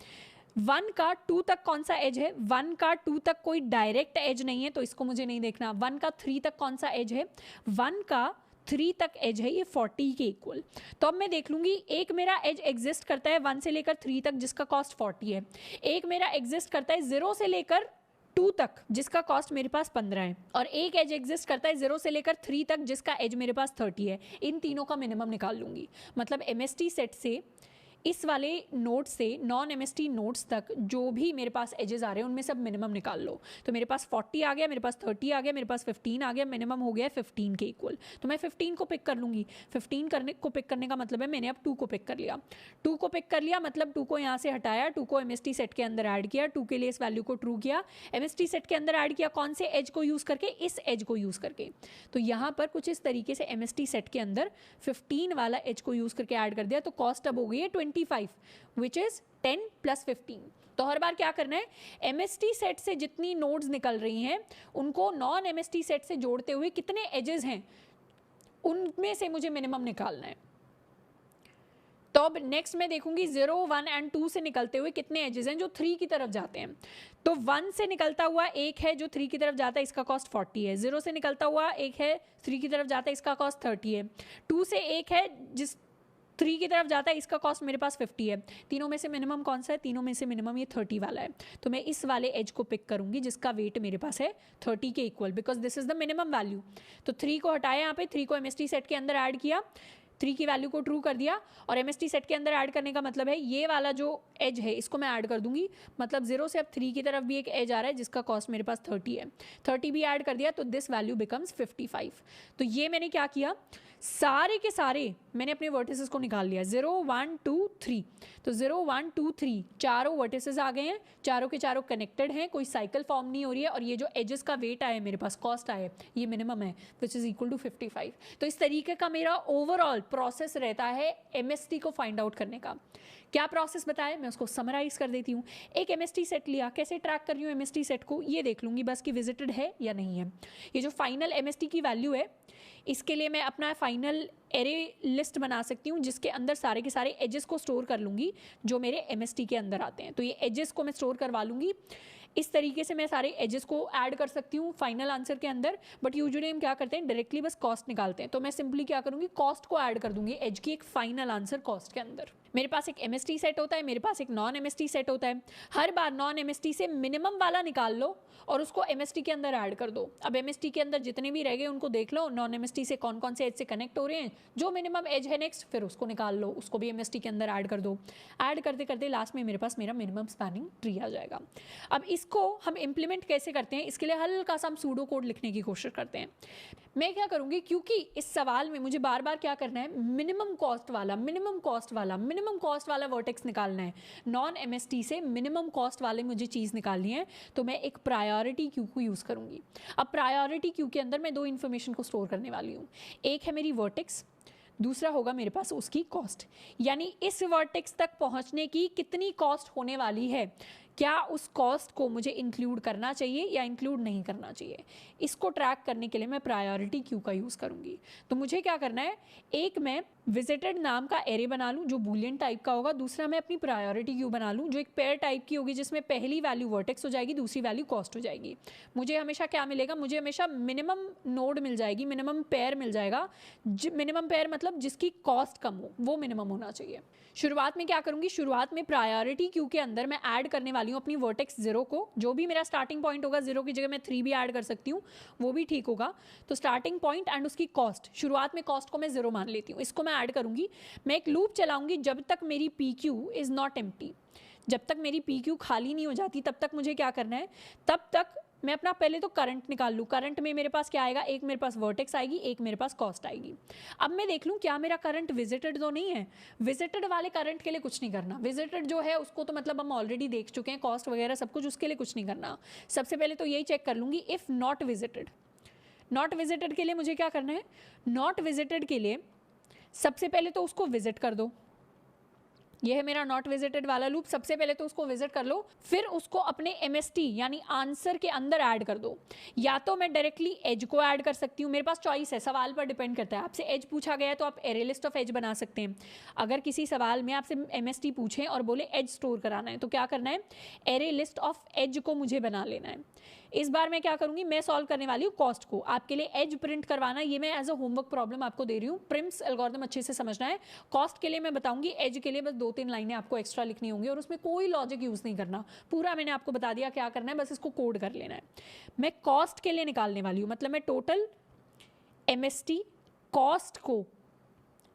1 का 2 तक कौन सा एज है, 1 का 2 तक कोई डायरेक्ट एज नहीं है तो इसको मुझे नहीं देखना। 1 का 3 तक कौन सा एज है, 1 का 3 तक एज है ये 40 के इक्वल। तो अब मैं देख लूंगी, एक मेरा एज एग्जिस्ट करता है 1 से लेकर 3 तक जिसका कॉस्ट 40 है। एक मेरा एग्जिस्ट करता है 0 से लेकर 2 तक जिसका कॉस्ट मेरे पास 15 है, और एक एज एग्जिस्ट करता है 0 से लेकर 3 तक जिसका एज मेरे पास 30 है। इन तीनों का मिनिमम निकाल लूंगी। मतलब MST सेट से इस वाले नोड से नॉन एमएसटी नोड्स तक जो भी मेरे पास एजेस आ रहे हैं उनमें सब मिनिमम निकाल लो। तो मेरे पास 40 आ गया, मेरे पास 30 आ गया, मेरे पास 15 आ गया, मिनिमम हो गया 15 के इक्वल। तो मैं 15 को पिक कर लूँगी। 15 को पिक करने का मतलब है मैंने अब 2 को पिक कर लिया। 2 को पिक कर लिया मतलब 2 को यहाँ से हटाया, 2 को एमएसटी सेट के अंदर ऐड किया, 2 के लिए इस वैल्यू को ट्रू किया, एमएसटी सेट के अंदर ऐड किया कौन से एज को यूज़ करके, इस एज को यूज़ करके। तो यहाँ पर कुछ इस तरीके से एमएसटी सेट के अंदर 15 वाला एज को यूज़ करके ऐड कर दिया। तो कॉस्ट अब हो गई है 25 विच इज़ 10 + 15। तो हर बार क्या करना है, एमएसटी सेट से जितनी नोड्स निकल रही हैं उनको नॉन एमएसटी सेट से जोड़ते हुए कितने एजेस हैं उनमें से मुझे मिनिमम निकालना है। तो अब नेक्स्ट मैं देखूंगी 0, 1 एंड 2 से निकलते हुए कितने एजेस हैं जो 3 की तरफ जाते हैं। तो 1 से निकलता हुआ एक है जो 3 की तरफ जाता है, इसका कॉस्ट 40 है। 0 से निकलता हुआ एक है 3 की तरफ जाता है, इसका कॉस्ट 30 है। 2 से एक है जिस 3 की तरफ जाता है, इसका कॉस्ट मेरे पास 50 है। तीनों में से मिनिमम कौन सा है, तीनों में से मिनिमम ये 30 वाला है। तो मैं इस वाले एज को पिक करूंगी जिसका वेट मेरे पास है 30 के equal, because this is the minimum value. तो 3 को हटाया, यहाँ पे 3 को एमएसटी सेट के अंदर ऐड किया, 3 की वैल्यू को ट्रू कर दिया, और एमएसटी सेट के अंदर ऐड करने का मतलब है ये वाला जो एज है इसको मैं ऐड कर दूंगी। मतलब 0 से अब 3 की तरफ भी एक एज आ रहा है जिसका कॉस्ट मेरे पास 30 है। 30 भी ऐड कर दिया तो दिस वैल्यू बिकम्स 55। तो ये मैंने क्या किया, सारे के सारे मैंने अपने वर्टिसेस को निकाल लिया। 0, 1, 2, 3। तो 0, 1, 2, 3 चारों वर्टिसेस आ गए हैं, चारों के चारों कनेक्टेड हैं, कोई साइकिल फॉर्म नहीं हो रही है, और ये जो एजेस का वेट आया मेरे पास, कॉस्ट आया, ये मिनिमम है विच इज इक्वल टू 55। तो इस तरीके का मेरा ओवरऑल प्रोसेस रहता है एमएसटी को फाइंड आउट करने का। क्या प्रोसेस बताया मैं उसको समराइज कर देती हूँ। एक एमएसटी सेट लिया, कैसे ट्रैक कर रही हूँ एमएसटी सेट को, ये देख लूँगी बस कि विजिटेड है या नहीं है। ये जो फाइनल एमएसटी की वैल्यू है इसके लिए मैं अपना फाइनल एरे लिस्ट बना सकती हूँ जिसके अंदर सारे के सारे एजेस को स्टोर कर लूँगी जो मेरे एमएसटी के अंदर आते हैं। तो ये एजेस को मैं स्टोर करवा लूँगी। इस तरीके से मैं सारे एजेस को ऐड कर सकती हूँ फाइनल आंसर के अंदर। बट यूजुअली हम क्या करते हैं, डायरेक्टली बस कॉस्ट निकालते हैं। तो मैं सिंपली क्या करूँगी, कॉस्ट को ऐड कर दूंगी एज की एक फाइनल आंसर कॉस्ट के अंदर। मेरे पास एक एमएसटी सेट होता है, मेरे पास एक नॉन एमएसटी सेट होता है। हर बार नॉन एमएसटी से मिनिमम वाला निकाल लो और उसको एमएसटी के अंदर ऐड कर दो। अब एमएसटी के अंदर जितने भी रह गए उनको देख लो, नॉन एमएसटी से कौन कौन से एज से कनेक्ट हो रहे हैं, जो मिनिमम एज है नेक्स्ट फिर उसको निकाल लो, उसको भी एमएसटी के अंदर ऐड कर दो। ऐड करते करते लास्ट में मेरे पास मेरा मिनिमम स्पैनिंग ट्री आ जाएगा। अब इसको हम इम्प्लीमेंट कैसे करते हैं, इसके लिए हल्का सा हम सूडो कोड लिखने की कोशिश करते हैं। मैं क्या करूँगी, क्योंकि इस सवाल में मुझे बार बार क्या करना है, मिनिमम कॉस्ट वाला वर्टेक्स निकालना है। नॉन एमएसटी से मिनिमम कॉस्ट वाले मुझे चीज़ निकालनी है, तो मैं एक प्रायोरिटी क्यू को यूज़ करूँगी। अब प्रायोरिटी क्यू के अंदर मैं दो इन्फॉर्मेशन को स्टोर करने वाली हूँ। एक है मेरी वर्टेक्स, दूसरा होगा मेरे पास उसकी कॉस्ट, यानी इस वर्टेक्स तक पहुँचने की कितनी कॉस्ट होने वाली है, क्या उस कॉस्ट को मुझे इंक्लूड करना चाहिए या इंक्लूड नहीं करना चाहिए। इसको ट्रैक करने के लिए मैं प्रायोरिटी क्यू का यूज़ करूँगी। तो मुझे क्या करना है, एक मैं विजिटेड नाम का एरे बना लूँ जो बूलियन टाइप का होगा, दूसरा मैं अपनी प्रायोरिटी क्यू बना लूँ जो एक पेयर टाइप की होगी जिसमें पहली वैल्यू वर्टेक्स हो जाएगी, दूसरी वैल्यू कॉस्ट हो जाएगी। मुझे हमेशा क्या मिलेगा, मुझे हमेशा मिनिमम नोड मिल जाएगी, मिनिमम पेयर मिल जाएगा। मिनिमम पेयर मतलब जिसकी कॉस्ट कम हो, वो मिनिमम होना चाहिए। शुरुआत में क्या करूँगी, शुरुआत में प्रायोरिटी क्यू के अंदर मैं ऐड करने वाली हूँ अपनी वर्टेक्स 0 को। जो भी मेरा स्टार्टिंग पॉइंट होगा, 0 की जगह मैं 3 भी ऐड कर सकती हूँ, वो भी ठीक होगा। तो स्टार्टिंग पॉइंट एंड उसकी कॉस्ट, शुरुआत में कॉस्ट को मैं 0 मान लेती हूँ, इसको मैं ऐड करूँगी। मैं एक लूप चलाऊँगी जब तक मेरी P Q is not empty, जब तक मेरी पी क्यू खाली नहीं हो जाती तब तक मुझे क्या करना है, तब तक मैं अपना पहले तो करंट निकाल लूँ। करंट में मेरे पास क्या आएगा, एक मेरे पास वर्टेक्स आएगी, एक मेरे पास कॉस्ट आएगी। अब मैं देख लूँ क्या मेरा करंट विजिटेड तो नहीं है। विजिटेड वाले करंट के लिए कुछ नहीं करना, विजिटेड जो है उसको तो मतलब हम ऑलरेडी देख चुके हैं, कॉस्ट वगैरह सब कुछ, उसके लिए कुछ नहीं करना। सबसे पहले तो यही चेक कर लूँगी if not visited. Not visited के लिए मुझे क्या करना है, नॉट विजिटेड के लिए सबसे पहले तो उसको विजिट कर दो। ये है मेरा नॉट विजिटेड वाला लूप। सबसे पहले तो उसको विजिट कर लो, फिर उसको अपने एमएसटी यानी आंसर के अंदर ऐड कर दो। या तो मैं डायरेक्टली एज को ऐड कर सकती हूँ, मेरे पास चॉइस है, सवाल पर डिपेंड करता है। आपसे एज पूछा गया है तो आप एरे लिस्ट ऑफ एज बना सकते हैं। अगर किसी सवाल में आपसे एमएसटी पूछें और बोले एज स्टोर कराना है तो क्या करना है, एरे लिस्ट ऑफ एज को मुझे बना लेना है। इस बार मैं क्या करूँगी, मैं सॉल्व करने वाली हूँ कॉस्ट को। आपके लिए एज प्रिंट करवाना, ये मैं एज अ होमवर्क प्रॉब्लम आपको दे रही हूँ। प्रिम्स एल्गोरिथम अच्छे से समझना है। कॉस्ट के लिए मैं बताऊंगी, एज के लिए बस 2-3 लाइनें आपको एक्स्ट्रा लिखनी होंगी और उसमें कोई लॉजिक यूज़ नहीं करना। पूरा मैंने आपको बता दिया क्या करना है, बस इसको कोड कर लेना है। मैं कॉस्ट के लिए निकालने वाली हूँ, मतलब मैं टोटल एमएसटी कॉस्ट को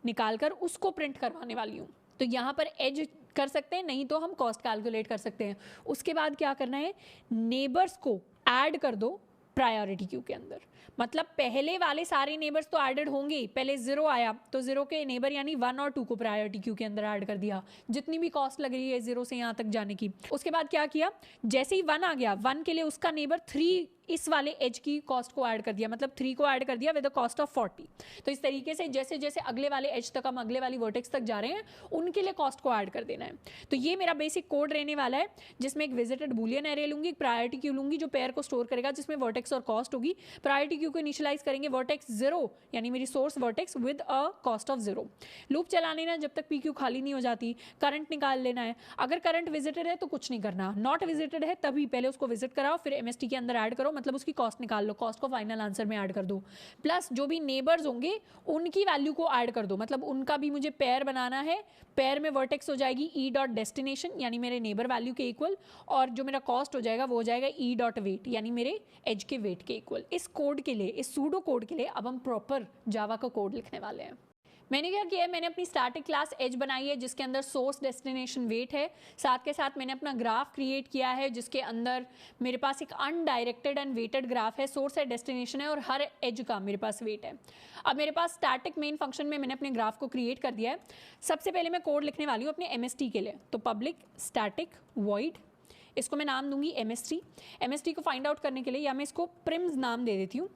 निकाल कर उसको प्रिंट करवाने वाली हूँ। तो यहाँ पर एज कर सकते हैं, नहीं तो हम कॉस्ट कैलकुलेट कर सकते हैं। उसके बाद क्या करना है, नेबर्स को ऐड कर दो प्रायोरिटी क्यू के अंदर। मतलब पहले वाले सारे नेबर्स तो एडेड होंगे ही, पहले 0 आया तो 0 के नेबर यानी 1 और 2 को प्रायोरिटी क्यू के अंदर ऐड कर दिया, जितनी भी कॉस्ट लग रही है 0 से यहाँ तक जाने की। उसके बाद क्या किया, जैसे ही 1 आ गया, 1 के लिए उसका नेबर 3 इस वाले एज की कॉस्ट को ऐड कर दिया, मतलब 3 को ऐड कर दिया विद द कॉस्ट ऑफ 40। तो इस तरीके से जैसे जैसे अगले वाले एज तक हम अगले वाली वर्टेक्स तक जा रहे हैं, उनके लिए कॉस्ट को ऐड कर देना है। तो ये मेरा बेसिक कोड रहने वाला है, जिसमें एक विजिटेड बूलियन एरे लूंगी, एक प्रायोरिटी क्यू लूंगी जो पेयर को स्टोर करेगा, जिसमें वर्टेक्स और कॉस्ट होगी। प्रायोरिटी क्यू को इनिशियलाइज करेंगे वर्टेक्स 0 यानी मेरी source vertex with a cost of 0। Loop चला लेना जब तक पी क्यू खाली नहीं हो जाती। करंट निकाल लेना है, अगर करंट विजिटेड है तो कुछ नहीं करना, नॉट विजिटेड है तभी पहले उसको विजिट कराओ, फिर एमएसटी के अंदर ऐड करो, मतलब उसकी कॉस्ट निकाल लो, कॉस्ट को फाइनल आंसर में ऐड कर दो। प्लस जो भी नेबर्स होंगे उनकी वैल्यू को ऐड कर दो, मतलब उनका भी मुझे पेयर बनाना है। पेयर में वर्टेक्स हो जाएगी ई डॉट डेस्टिनेशन यानी मेरे नेबर वैल्यू के इक्वल, और जो मेरा कॉस्ट हो जाएगा वो हो जाएगा ई डॉट वेट यानी मेरे एज के वेट के इक्वल। इस कोड के लिए, इस सूडो कोड के लिए अब हम प्रॉपर जावा का कोड लिखने वाले हैं। मैंने क्या किया है, मैंने अपनी स्टैटिक क्लास एज बनाई है जिसके अंदर सोर्स डेस्टिनेशन वेट है, साथ के साथ मैंने अपना ग्राफ क्रिएट किया है जिसके अंदर मेरे पास एक अनडायरेक्टेड एंड वेटेड ग्राफ है, सोर्स है, डेस्टिनेशन है और हर एज का मेरे पास वेट है। अब मेरे पास स्टैटिक मेन फंक्शन में मैंने अपने ग्राफ को क्रिएट कर दिया है। सबसे पहले मैं कोड लिखने वाली हूँ अपने एमएसटी के लिए, तो पब्लिक स्टैटिक वॉइड, इसको मैं नाम दूंगी एमएसटी। एमएसटी को फाइंड आउट करने के लिए या मैं इसको प्रिम्स नाम दे देती हूँ,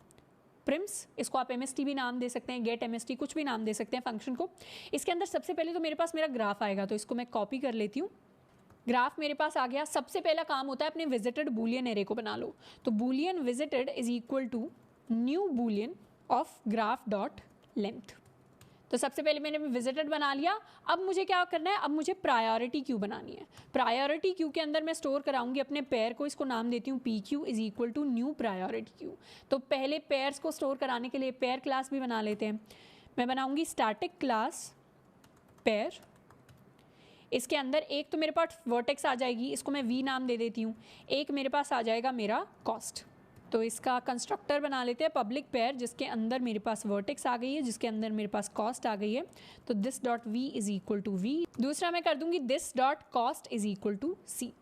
प्रिम्स, इसको आप एमएसटी भी नाम दे सकते हैं, गेट एमएसटी कुछ भी नाम दे सकते हैं फंक्शन को। इसके अंदर सबसे पहले तो मेरे पास मेरा ग्राफ आएगा, तो इसको मैं कॉपी कर लेती हूँ। ग्राफ मेरे पास आ गया। सबसे पहला काम होता है अपने विजिटेड बूलियन एरे को बना लो, तो boolean visited is equal to new boolean of graph dot length. तो सबसे पहले मैंने विजिटेड बना लिया। अब मुझे क्या करना है, अब मुझे प्रायोरिटी क्यू बनानी है। प्रायोरिटी क्यू के अंदर मैं स्टोर कराऊंगी अपने पेयर को, इसको नाम देती हूँ P Q is equal to new priority queue. तो पहले पेयर्स को स्टोर कराने के लिए पेयर क्लास भी बना लेते हैं। मैं बनाऊंगी स्टैटिक क्लास पेयर, इसके अंदर एक तो मेरे पास वर्टेक्स आ जाएगी, इसको मैं वी नाम दे देती हूँ, एक मेरे पास आ जाएगा मेरा कॉस्ट। तो इसका कंस्ट्रक्टर बना लेते हैं पब्लिक पेयर, जिसके अंदर मेरे पास वर्टेक्स आ गई है, जिसके अंदर मेरे पास कॉस्ट आ गई है, तो this dot V is equal to V. दूसरा मैं कर दूंगी this dot cost is equal to C.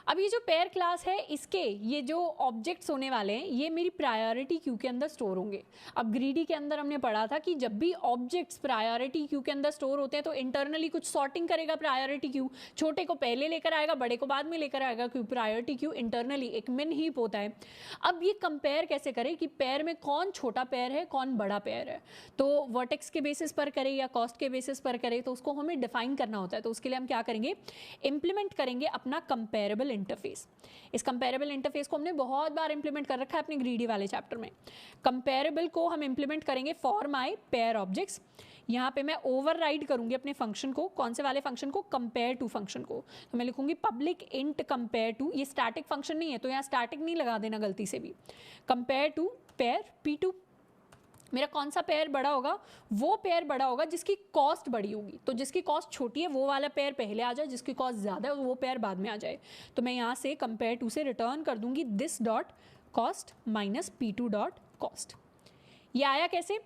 अब ये जो पेयर क्लास है, इसके ये जो ऑब्जेक्ट्स होने वाले हैं ये मेरी प्रायोरिटी क्यू के अंदर स्टोर होंगे। अब ग्रीडी के अंदर हमने पढ़ा था कि जब भी ऑब्जेक्ट्स प्रायोरिटी क्यू के अंदर स्टोर होते हैं तो इंटरनली कुछ सॉर्टिंग करेगा प्रायोरिटी क्यू, छोटे को पहले लेकर आएगा, बड़े को बाद में लेकर आएगा, क्योंकि प्रायोरिटी क्यू इंटरनली एक मिन हीप होता है। अब ये कंपेयर कैसे करें कि पेयर में कौन छोटा पेयर है कौन बड़ा पेयर है, तो वर्टेक्स के बेसिस पर करे या कॉस्ट के बेसिस पर करे, तो उसको हमें डिफाइन करना होता है। तो उसके लिए हम क्या करेंगे, इंप्लीमेंट करेंगे अपना कंपेरेबल इंटरफेस। इस कंपेरेबल इंटरफेस को हमने बहुत बार इंप्लीमेंट कर रखा है अपने ग्रीडी वाले चैप्टर में। कंपेरेबल को हम इंप्लीमेंट करेंगे फॉर माय पेयर ऑब्जेक्ट्स। यहाँ पे मैं ओवरराइड करूंगी अपने फंक्शन को, कौन से वाले फंक्शन को, कंपेयर टू फंक्शन को। तो मैं लिखूंगी पब्लिक इंट कंपेयर टू, ये स्टैटिक फंक्शन नहीं है तो यहाँ स्टैटिक नहीं लगा देना गलती से भी, कंपेयर टू पेयर P2। मेरा कौन सा पेयर बड़ा होगा, वो पेयर बड़ा होगा जिसकी कॉस्ट बड़ी होगी। तो जिसकी कॉस्ट छोटी है वो वाला पेयर पहले आ जाए, जिसकी कॉस्ट ज़्यादा है वो पेयर बाद में आ जाए। तो मैं यहाँ से कंपेयर टू से रिटर्न कर दूंगी this dot cost minus P2 dot cost. ये आया कैसे,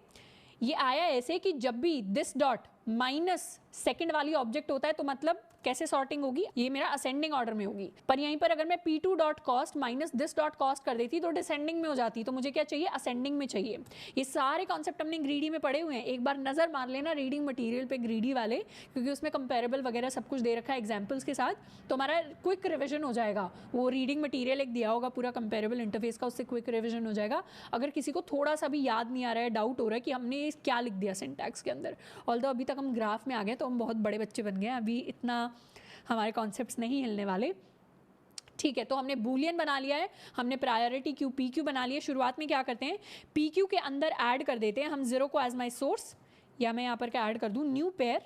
ये आया ऐसे कि जब भी दिस डॉट माइनस सेकेंड वाली ऑब्जेक्ट होता है तो मतलब कैसे सॉर्टिंग होगी, ये मेरा असेंडिंग ऑर्डर में होगी। पर यहीं पर अगर मैं P2 dot cost minus this dot cost कर देती तो डिसेंडिंग में हो जाती, तो मुझे क्या चाहिए, असेंडिंग में चाहिए। ये सारे कॉन्सेप्ट हमने ग्रीडी में पढ़े हुए हैं, एक बार नजर मार लेना रीडिंग मटेरियल पे ग्रीडी वाले, क्योंकि उसमें कंपेरेबल वगैरह सब कुछ दे रखा है एग्जाम्पल्स के साथ, तो हमारा क्विक रिविजन हो जाएगा। वो रीडिंग मटीरियल एक दिया होगा पूरा कंपेरेबल इंटरफेस का, उससे क्विक रिविजन हो जाएगा। अगर किसी को थोड़ा सा भी याद नहीं आ रहा है, डाउट हो रहा है कि हमने क्या लिख दिया सिंटैक्स के अंदर, ऑल्दो अभी तक हम ग्राफ में आ गए तो हम बहुत बड़े बच्चे बन गए, अभी इतना हमारे कॉन्सेप्ट्स नहीं हिलने वाले। ठीक है, तो हमने बूलियन बना लिया है, हमने प्रायोरिटी क्यू पी क्यू बना लिया। शुरुआत में क्या करते हैं, पी क्यू के अंदर ऐड कर देते हैं हम 0 को एज माई सोर्स, या मैं यहाँ पर क्या ऐड कर दूँ न्यू पेयर,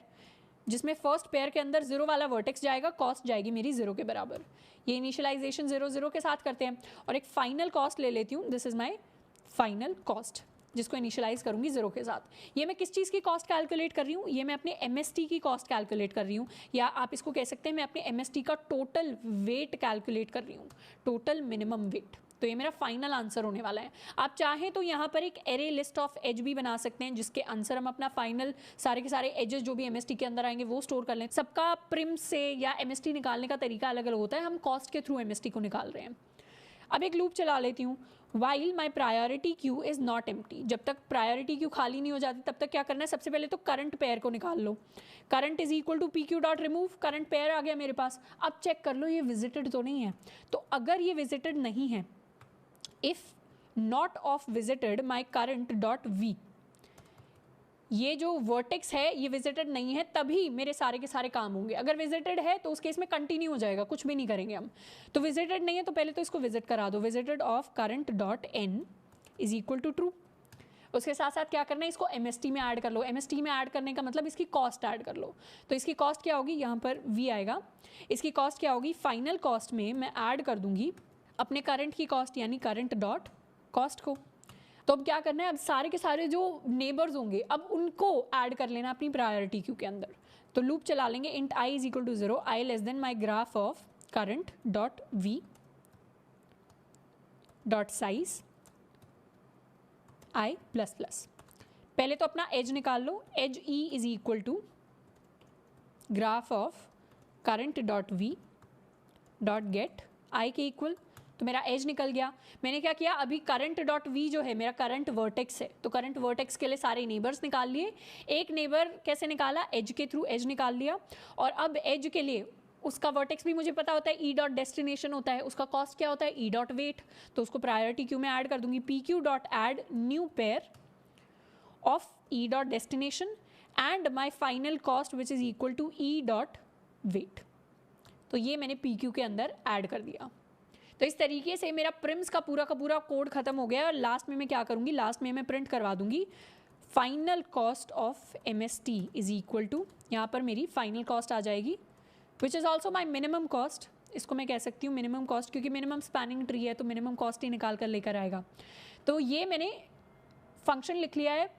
जिसमें फर्स्ट पेयर के अंदर 0 वाला वर्टेक्स जाएगा, कॉस्ट जाएगी मेरी 0 के बराबर। ये इनिशियलाइजेशन 0 0 के साथ करते हैं, और एक फाइनल कॉस्ट ले लेती हूँ, this is my final cost. जिसको इनिशियलाइज करूंगी 0 के साथ। ये मैं किस चीज़ की कॉस्ट कैलकुलेट कर रही हूँ, ये मैं अपने MST की कॉस्ट कैलकुलेट कर रही हूँ, या आप इसको कह सकते हैं मैं अपने MST का टोटल वेट कैलकुलेट कर रही हूँ, टोटल मिनिमम वेट। तो ये मेरा फाइनल आंसर होने वाला है। आप चाहें तो यहाँ पर एक एरे लिस्ट ऑफ एज भी बना सकते हैं, जिसके आंसर हम अपना फाइनल सारे के सारे एजेस जो भी MST के अंदर आएंगे वो स्टोर कर लें। सबका प्रिम से या MST निकालने का तरीका अलग अलग होता है, हम कॉस्ट के थ्रू MST को निकाल रहे हैं। अब एक लूप चला लेती हूँ, while my priority queue is not empty. जब तक प्रायोरिटी क्यू खाली नहीं हो जाती तब तक क्या करना है, सबसे पहले तो करंट पेयर को निकाल लो। Current is equal to PQ dot remove, current pair आ गया मेरे पास। अब चेक कर लो ये विजिटेड तो नहीं है, तो अगर ये विजिटेड नहीं है, if not of visited my current dot V, ये जो वर्टेक्स है ये विजिटेड नहीं है, तभी मेरे सारे के सारे काम होंगे। अगर विजिटेड है तो उस केस में कंटिन्यू हो जाएगा, कुछ भी नहीं करेंगे हम। तो विजिटेड नहीं है तो पहले तो इसको विजिट करा दो, visited of current dot n is equal to true. उसके साथ साथ क्या करना है, इसको MST में ऐड कर लो। MST में ऐड करने का मतलब इसकी कॉस्ट ऐड कर लो। तो इसकी कॉस्ट क्या होगी, यहाँ पर V आएगा, इसकी कॉस्ट क्या होगी, फाइनल कॉस्ट में मैं ऐड कर दूंगी अपने करंट की कॉस्ट यानी करंट डॉट कॉस्ट को। तो अब क्या करना है, अब सारे के सारे जो नेबर्स होंगे अब उनको ऐड कर लेना अपनी प्रायोरिटी क्यू के अंदर। तो लूप चला लेंगे, int i is equal to 0, i less than my graph of current dot V dot size i plus plus. पहले तो अपना एज निकाल लो, edge e is equal to graph of current dot V dot get i के equal. तो मेरा as निकल गया। मैंने क्या किया, अभी करंट डॉट वी जो है मेरा करंट वर्टेक्स है, तो करंट वर्टेक्स के लिए सारे नेबर्स निकाल लिए। एक नेबर कैसे निकाला, एज के थ्रू एज निकाल लिया। और अब एज के लिए उसका वर्टेक्स भी मुझे पता होता है, ई डॉट डेस्टिनेशन होता है, उसका कॉस्ट क्या होता है, ई डॉट वेट। तो उसको प्रायोरिटी क्यू में ऐड कर दूंगी, PQ dot add new pair of E dot destination and my final cost which is equal to E dot weight. तो ये मैंने PQ के अंदर ऐड कर दिया। तो इस तरीके से मेरा प्रिम्स का पूरा कोड खत्म हो गया। और लास्ट में मैं क्या करूँगी, लास्ट में मैं प्रिंट करवा दूंगी final cost of MST is equal to, यहाँ पर मेरी फाइनल कॉस्ट आ जाएगी which is also my minimum cost. इसको मैं कह सकती हूँ मिनिमम कॉस्ट, क्योंकि मिनिमम स्पैनिंग ट्री है तो मिनिमम कॉस्ट ही निकाल कर लेकर आएगा। तो ये मैंने फंक्शन लिख लिया है,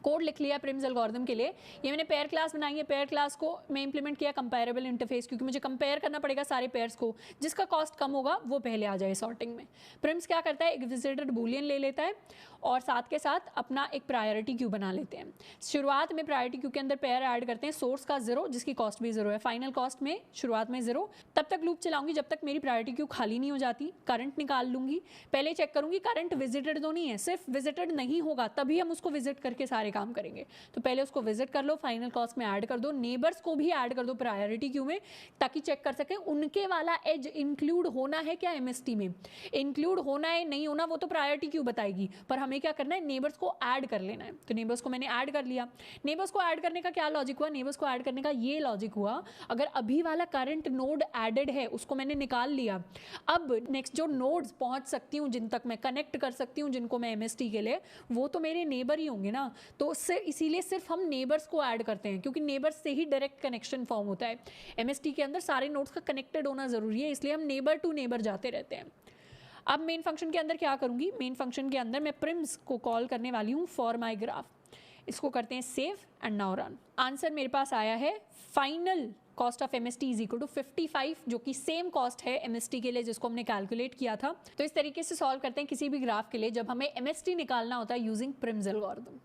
कोड लिख लिया प्रिम्स एल्गोरिथम के लिए। ये मैंने पेयर क्लास बनाई है, पेयर क्लास को मैं इंप्लीमेंट किया कंपेरेबल इंटरफेस, क्योंकि मुझे कंपेयर करना पड़ेगा सारे पेयर्स को, जिसका कॉस्ट कम होगा वो पहले आ जाए सॉर्टिंग में। प्रिम्स क्या करता है, एक विजिटेड बूलियन ले लेता है और साथ के साथ अपना एक प्रायोरिटी क्यू बना लेते हैं। शुरुआत में प्रायोरिटी क्यू के अंदर पेयर ऐड करते हैं, सोर्स का 0 जिसकी कॉस्ट भी 0 है, फाइनल कॉस्ट में शुरुआत में 0। तब तक लूप चलाऊंगी जब तक मेरी प्रायोरिटी क्यू खाली नहीं हो जाती। करंट निकाल लूंगी, पहले चेक करूंगी करंट विजिटेड तो नहीं है, सिर्फ विजिटेड नहीं होगा तभी हम उसको विजिट करके सारे काम करेंगे। तो पहले उसको विजिट कर लो, फाइनल कॉस्ट में ऐड कर दो, नेबर्स को भी ऐड कर दो प्रायोरिटी क्यू में, ताकि चेक कर सके उनके वाला एज इंक्लूड होना है क्या MST में। इंक्लूड होना है नहीं होना वो तो प्रायोरिटी क्यू बताएगी, पर हमें क्या करना है, नेबर्स को ऐड कर लेना है। तो नेबर्स को मैंने ऐड कर लिया। नेबर्स को ऐड करने का क्या लॉजिक हुआ, नेबर्स को ऐड करने का ये लॉजिक हुआ, अगर अभी वाला करंट नोड एडेड है उसको मैंने निकाल लिया, अब नेक्स्ट जो नोड्स पहुंच सकती हूँ, जिन तक मैं कनेक्ट कर सकती हूँ, जिनको मैं MST के लिए, वो तो मेरे नेबर ही होंगे ना। तो इसीलिए सिर्फ हम नेबर्स को ऐड करते हैं, क्योंकि नेबर्स से ही डायरेक्ट कनेक्शन फॉर्म होता है। MST के अंदर सारे नोड्स का कनेक्टेड होना जरूरी है, इसलिए हम नेबर टू नेबर जाते रहते हैं। अब मेन फंक्शन के अंदर क्या करूंगी, मेन फंक्शन के अंदर मैं प्रिम्स को कॉल करने वाली हूँ फॉर माई ग्राफ। इसको करते हैं save and now run. Answer मेरे पास आया है, final cost of MST is equal to 55, जो कि सेम कॉस्ट है MST के लिए जिसको हमने कैलकुलेट किया था। तो इस तरीके से सॉल्व करते हैं किसी भी ग्राफ के लिए जब हमें MST निकालना होता है यूजिंग प्रिम्स एल्गोरिथम।